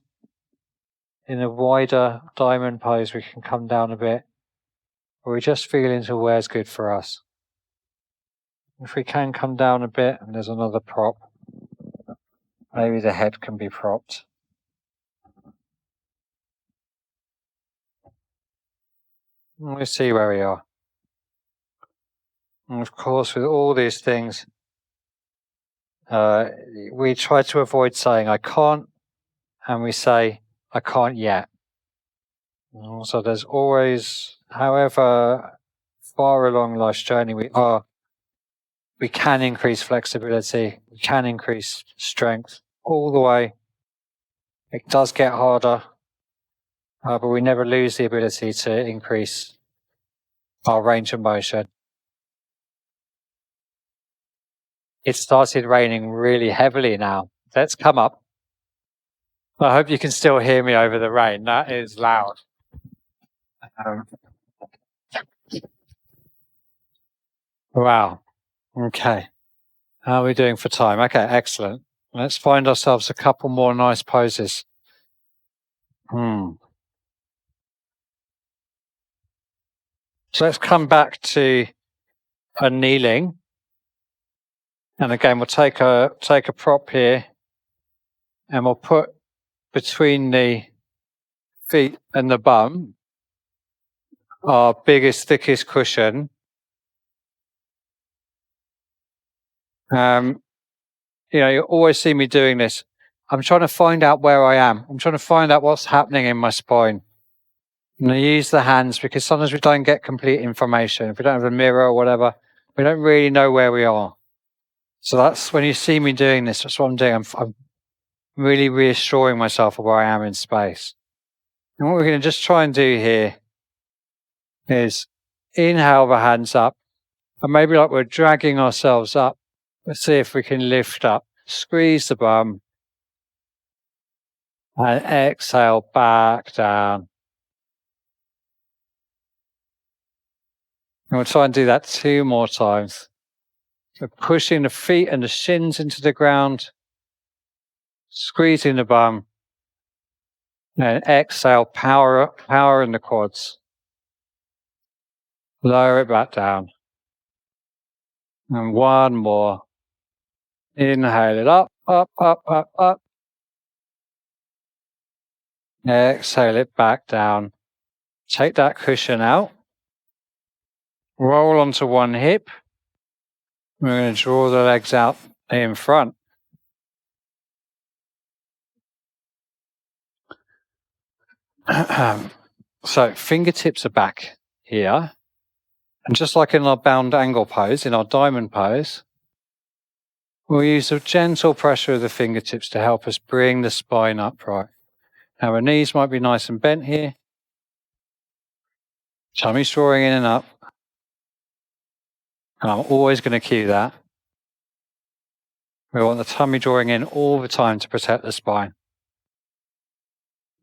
in a wider diamond pose, we can come down a bit, or we just feel into where's good for us. If we can come down a bit, and there's another prop, maybe the head can be propped. And we'll see where we are. And of course, with all these things, we try to avoid saying I can't, and we say I can't yet. So there's always, however far along life's journey we are, we can increase flexibility, we can increase strength all the way. It does get harder, but we never lose the ability to increase our range of motion. It started raining really heavily now. Let's come up. I hope you can still hear me over the rain. That is loud. Wow. Okay. How are we doing for time? Okay, excellent. Let's find ourselves a couple more nice poses. So let's come back to a kneeling. And again, we'll take a prop here and we'll put between the feet and the bum our biggest, thickest cushion. You always see me doing this. I'm trying to find out where I am. I'm trying to find out what's happening in my spine. And I use the hands because sometimes we don't get complete information. If we don't have a mirror or whatever, we don't really know where we are. So that's when you see me doing this, that's what I'm doing. I'm really reassuring myself of where I am in space. And what we're going to just try and do here is inhale the hands up, and maybe like we're dragging ourselves up. Let's see if we can lift up, squeeze the bum, and exhale back down. And we'll try and do that 2 more times. So pushing the feet and the shins into the ground, squeezing the bum, and exhale, power in the quads. Lower it back down. And 1 more. Inhale it up, up, up, up, up. Exhale it back down. Take that cushion out. Roll onto one hip. We're going to draw the legs out in front. So fingertips are back here. And just like in our bound angle pose, in our diamond pose, we'll use a gentle pressure of the fingertips to help us bring the spine upright. Now our knees might be nice and bent here. Tummy's drawing in and up. And I'm always going to cue that. We want the tummy drawing in all the time to protect the spine.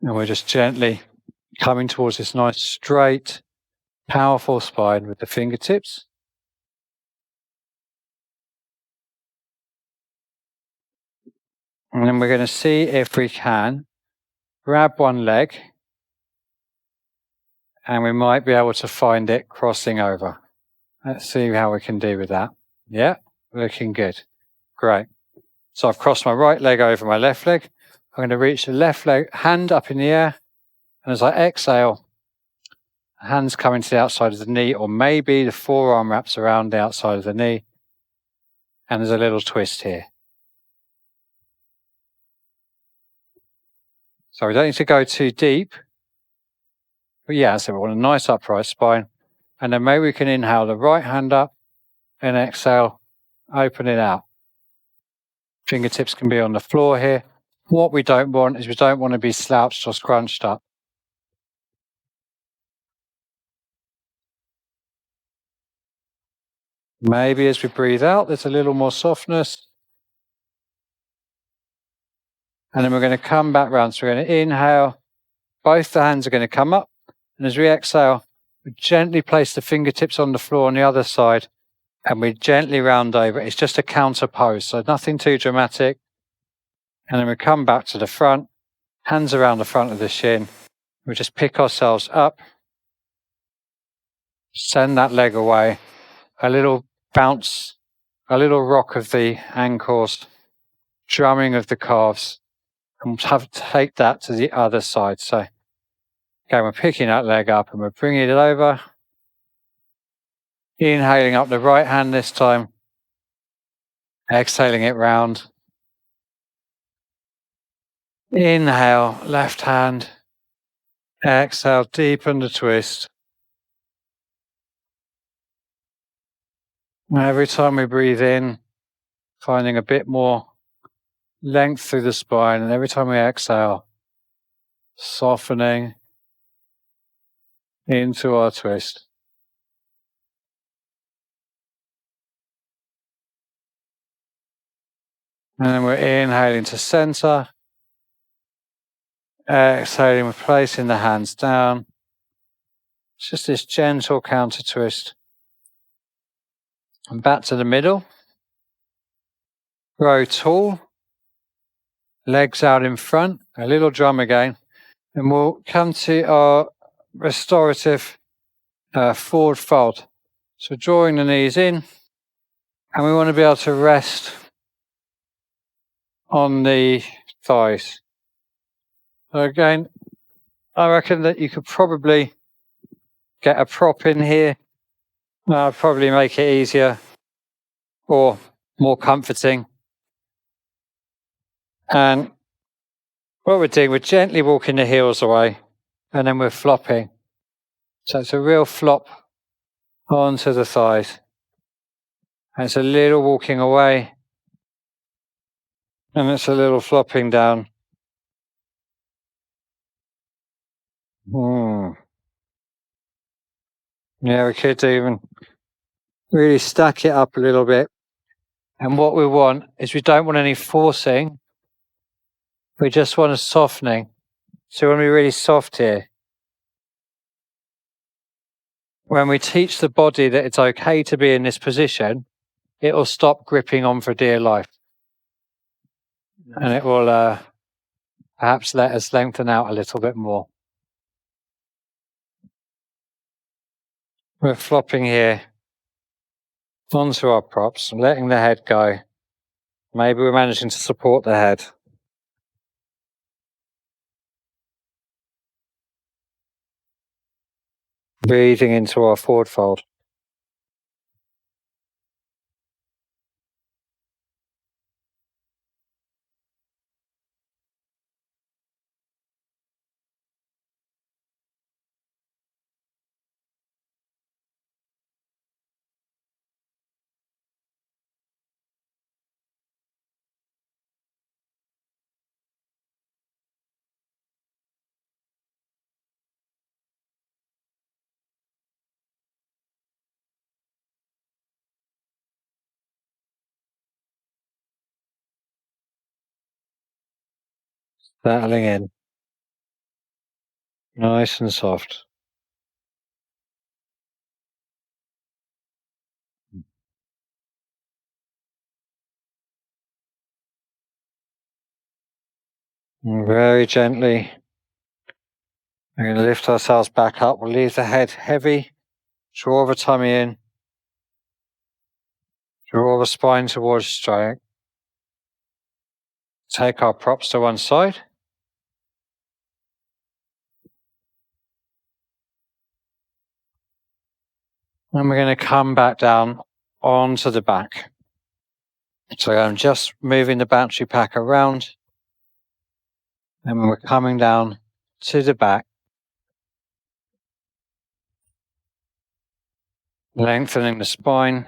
And we're just gently coming towards this nice, straight, powerful spine with the fingertips. And then we're going to see if we can grab one leg and we might be able to find it crossing over. Let's see how we can do with that. Yeah, looking good. Great. So I've crossed my right leg over my left leg. I'm going to reach the left leg, hand up in the air. And as I exhale, hands coming to the outside of the knee, or maybe the forearm wraps around the outside of the knee. And there's a little twist here. So we don't need to go too deep. But yeah, so we want a nice upright spine. And then maybe we can inhale the right hand up and exhale, open it out. Fingertips can be on the floor here. What we don't want is we don't want to be slouched or scrunched up. Maybe as we breathe out, there's a little more softness. And then we're going to come back round. So we're going to inhale. Both the hands are going to come up. And as we exhale, we gently place the fingertips on the floor on the other side. And we gently round over. It's just a counter pose, so nothing too dramatic. And then we come back to the front. Hands around the front of the shin. We just pick ourselves up. Send that leg away. A little bounce, a little rock of the ankles, drumming of the calves, and take that to the other side. So, again, we're picking that leg up and we're bringing it over. Inhaling up the right hand this time, exhaling it round. Inhale, left hand, exhale, deepen the twist. Every time we breathe in, finding a bit more length through the spine, and every time we exhale, softening into our twist. And then we're inhaling to center, exhaling, we're placing the hands down. It's just this gentle counter twist. And back to the middle. Grow tall. Legs out in front. A little drum again. And we'll come to our restorative forward fold. So drawing the knees in. And we want to be able to rest on the thighs. So again, I reckon that you could probably get a prop in here. Probably make it easier or more comforting. And what we're doing, we're gently walking the heels away and then we're flopping. So it's a real flop onto the thighs. And it's a little walking away and it's a little flopping down. Yeah, we could even really stack it up a little bit. And what we want is we don't want any forcing. We just want a softening. So we want to be really soft here. When we teach the body that it's okay to be in this position, it will stop gripping on for dear life. And it will perhaps let us lengthen out a little bit more. We're flopping here onto our props and letting the head go. Maybe we're managing to support the head. Breathing into our forward fold. Settling in. Nice and soft. And very gently, we're going to lift ourselves back up. We'll leave the head heavy. Draw the tummy in. Draw the spine towards straight. Take our props to one side. And we're going to come back down onto the back. So I'm just moving the battery pack around. And we're coming down to the back, lengthening the spine.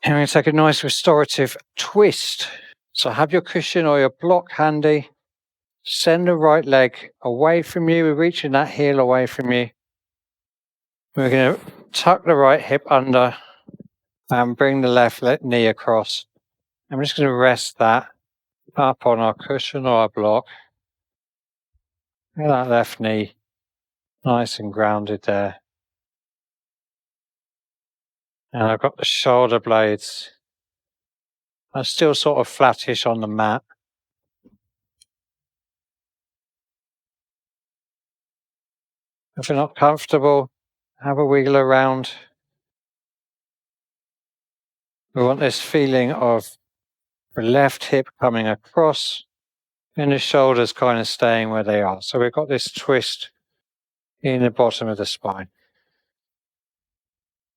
And we're going to take a nice restorative twist. So have your cushion or your block handy. Send the right leg away from you. We're reaching that heel away from you. We're going to tuck the right hip under and bring the left knee across. I'm just going to rest that up on our cushion or our block. Get that left knee nice and grounded there. And I've got the shoulder blades. I'm still sort of flattish on the mat. If you're not comfortable, have a wiggle around. We want this feeling of the left hip coming across and the shoulders kind of staying where they are. So we've got this twist in the bottom of the spine.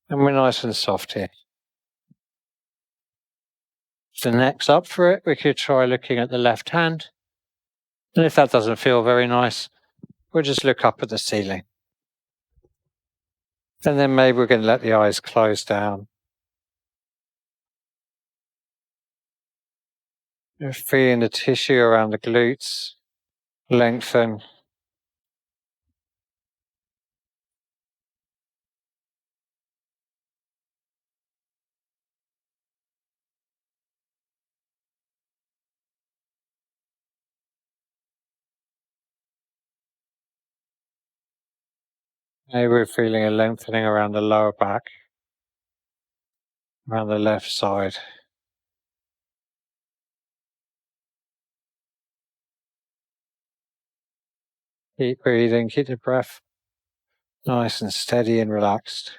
And we're nice and soft here. If the neck's up for it, we could try looking at the left hand. And if that doesn't feel very nice, we'll just look up at the ceiling. And then maybe we're going to let the eyes close down. You're feeling the tissue around the glutes lengthen. Maybe we're feeling a lengthening around the lower back, around the left side. Keep breathing, keep the breath nice and steady and relaxed.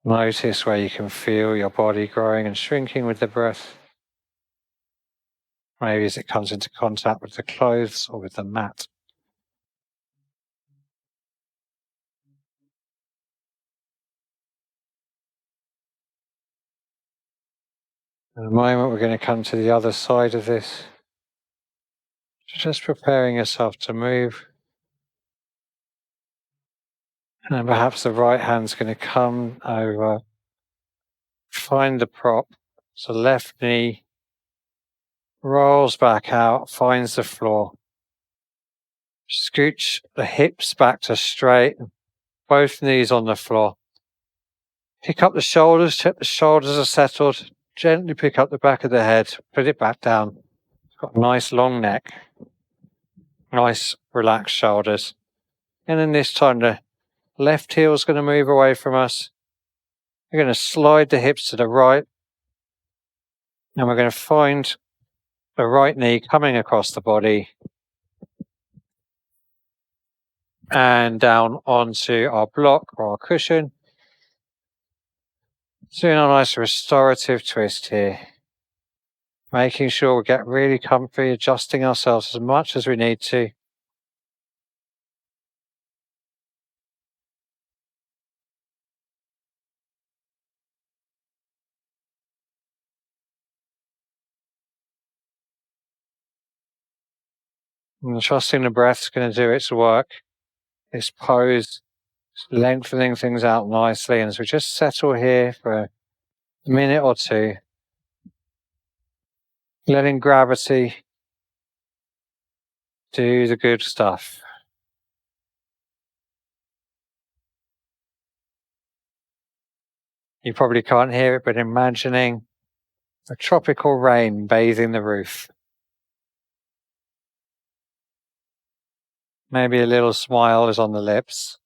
Notice where you can feel your body growing and shrinking with the breath. Maybe as it comes into contact with the clothes or with the mat. In a moment, we're going to come to the other side of this. Just preparing yourself to move. And then perhaps the right hand's going to come over, find the prop. So left knee rolls back out, finds the floor. Scooch the hips back to straight, both knees on the floor. Pick up the shoulders, check the shoulders are settled. Gently pick up the back of the head, put it back down. It's got a nice long neck, nice relaxed shoulders. And then this time the left heel is going to move away from us. We're going to slide the hips to the right. And we're going to find the right knee coming across the body and down onto our block or our cushion. Doing a nice restorative twist here. Making sure we get really comfy, adjusting ourselves as much as we need to. And trusting the breath's going to do its work. This pose, lengthening things out nicely. And as we just settle here for a minute or two, letting gravity do the good stuff. You probably can't hear it, but imagining a tropical rain bathing the roof. Maybe a little smile is on the lips.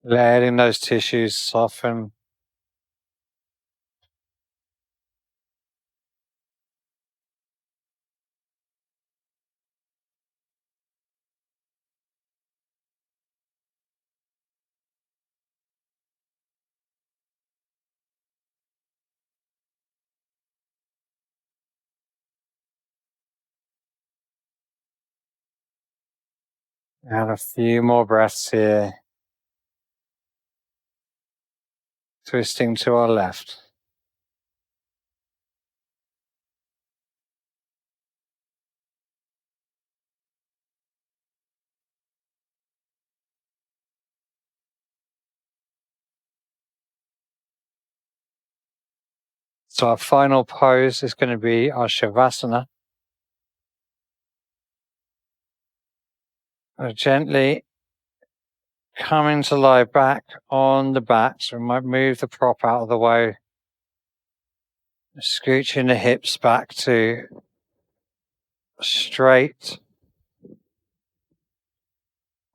Letting those tissues soften. And a few more breaths here. twisting to our left. So our final pose is going to be our Shavasana. Gently coming to lie back on the back. So we might move the prop out of the way. Scooching the hips back to straight.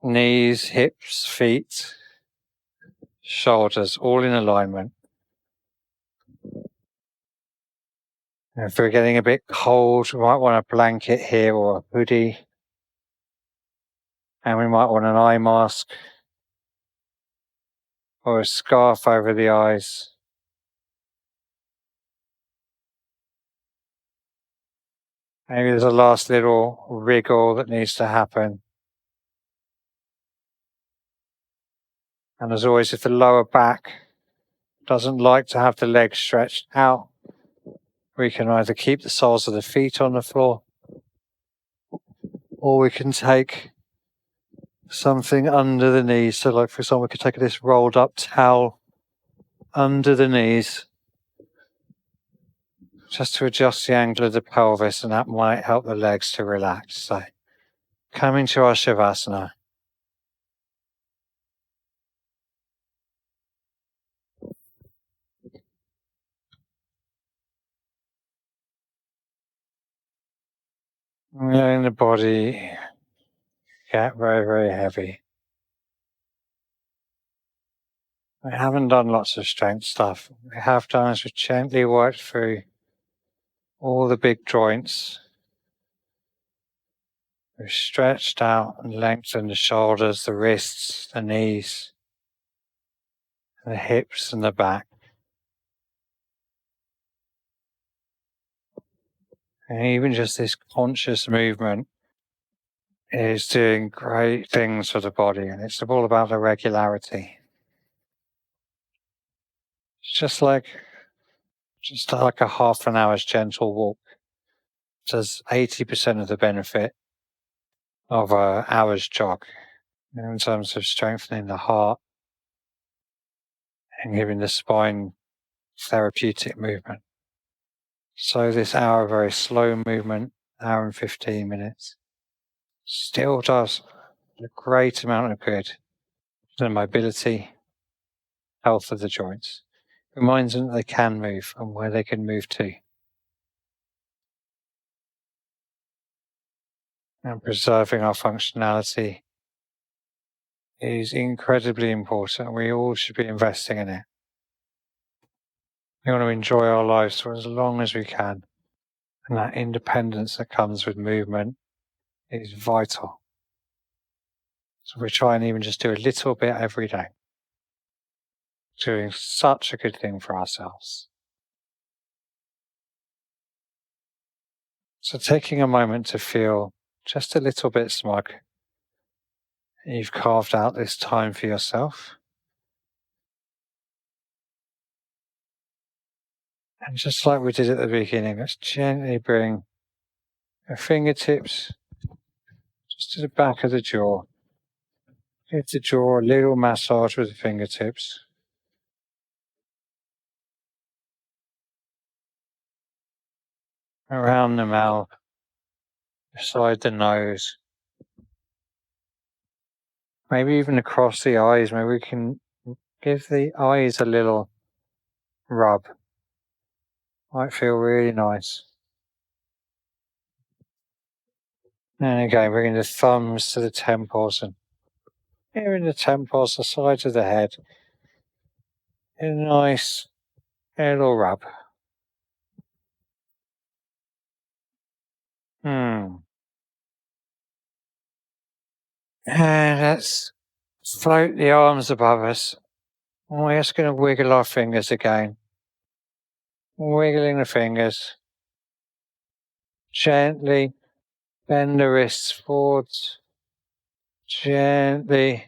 Knees, hips, feet, shoulders, all in alignment. If we're getting a bit cold, we might want a blanket here or a hoodie. And we might want an eye mask or a scarf over the eyes. Maybe there's a last little wriggle that needs to happen. And as always, if the lower back doesn't like to have the legs stretched out, we can either keep the soles of the feet on the floor, or we can take something under the knees. So like, for example, we could take this rolled up towel under the knees just to adjust the angle of the pelvis, and that might help the legs to relax. So coming to our Shavasana. Letting the body get very, very heavy. We haven't done lots of strength stuff. We have done is we gently work through all the big joints. We've stretched out and lengthened the shoulders, the wrists, the knees, the hips and the back. And even just this conscious movement is doing great things for the body, and it's all about the regularity. It's just like a half an hour's gentle walk does 80% of the benefit of an hour's jog in terms of strengthening the heart and giving the spine therapeutic movement. So this hour, very slow movement, hour and 15 minutes, still does a great amount of good to the mobility, health of the joints. Reminds them that they can move and where they can move to. And preserving our functionality is incredibly important. We all should be investing in it. We want to enjoy our lives for as long as we can. And that independence that comes with movement is vital. So we try and even just do a little bit every day. Doing such a good thing for ourselves. So taking a moment to feel just a little bit smug. You've carved out this time for yourself. And just like we did at the beginning, let's gently bring our fingertips just to the back of the jaw. Give the jaw a little massage with the fingertips. Around the mouth, beside the nose. Maybe even across the eyes. Maybe we can give the eyes a little rub. Might feel really nice. And again, bringing the thumbs to the temples and here in the temples, the sides of the head. A nice little rub. And let's float the arms above us. And we're just going to wiggle our fingers again. Wiggling the fingers. Gently bend the wrists forwards. Gently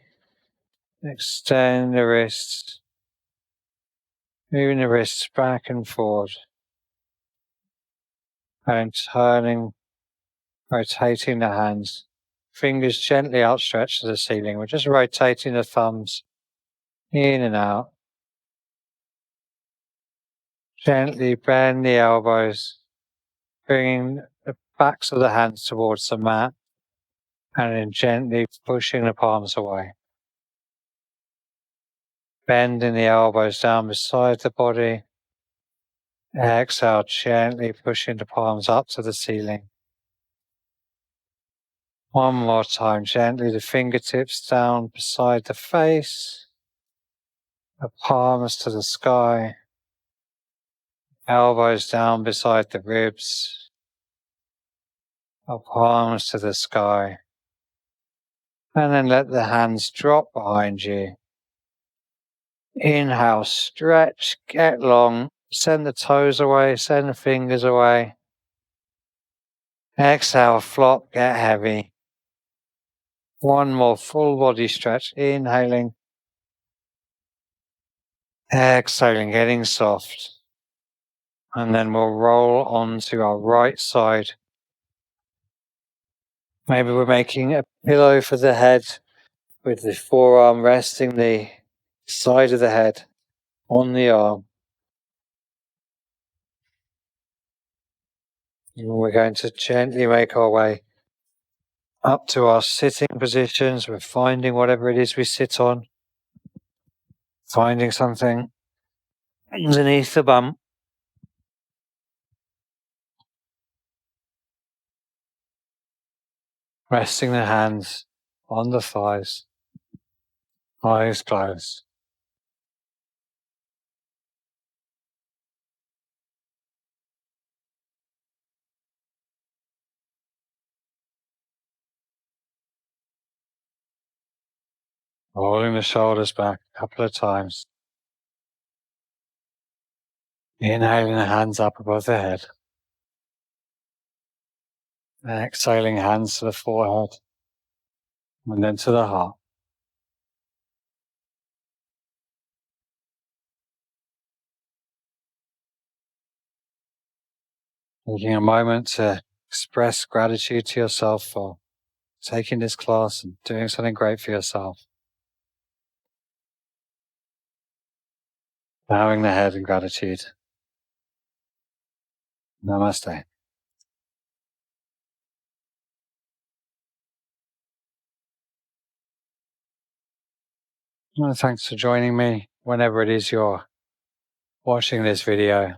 extend the wrists. moving the wrists back and forward, and turning, rotating the hands. Fingers gently outstretched to the ceiling. We're just rotating the thumbs in and out. Gently bend the elbows, bringing the backs of the hands towards the mat, and then gently pushing the palms away. Bending the elbows down beside the body. Exhale, gently pushing the palms up to the ceiling. One more time, gently the fingertips down beside the face, the palms to the sky, elbows down beside the ribs, the palms to the sky, and then let the hands drop behind you. Inhale, stretch, get long, send the toes away, send the fingers away. Exhale, flop, get heavy. One more full body stretch, inhaling. Exhaling, getting soft. And then we'll roll onto our right side. Maybe we're making a pillow for the head with the forearm resting the side of the head on the arm. And we're going to gently make our way up to our sitting positions. We're finding whatever it is we sit on. Finding something underneath the bum. Resting the hands on the thighs. Eyes closed. Rolling the shoulders back a couple of times. Inhaling the hands up above the head. Exhaling hands to the forehead. And then to the heart. Taking a moment to express gratitude to yourself for taking this class and doing something great for yourself. Bowing the head in gratitude. Namaste. Well, thanks for joining me whenever it is you're watching this video.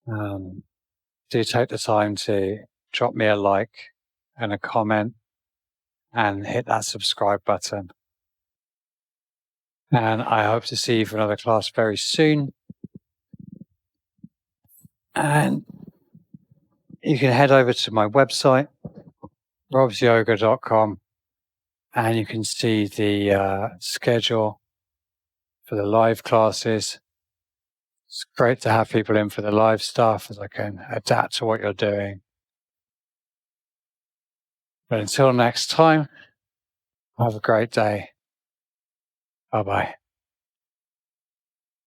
Do take the time to drop me a like and a comment and hit that subscribe button. And I hope to see you for another class very soon. And you can head over to my website, robsyoga.com, and you can see the schedule for the live classes. It's great to have people in for the live stuff as I can adapt to what you're doing. But until next time, have a great day. Bye-bye.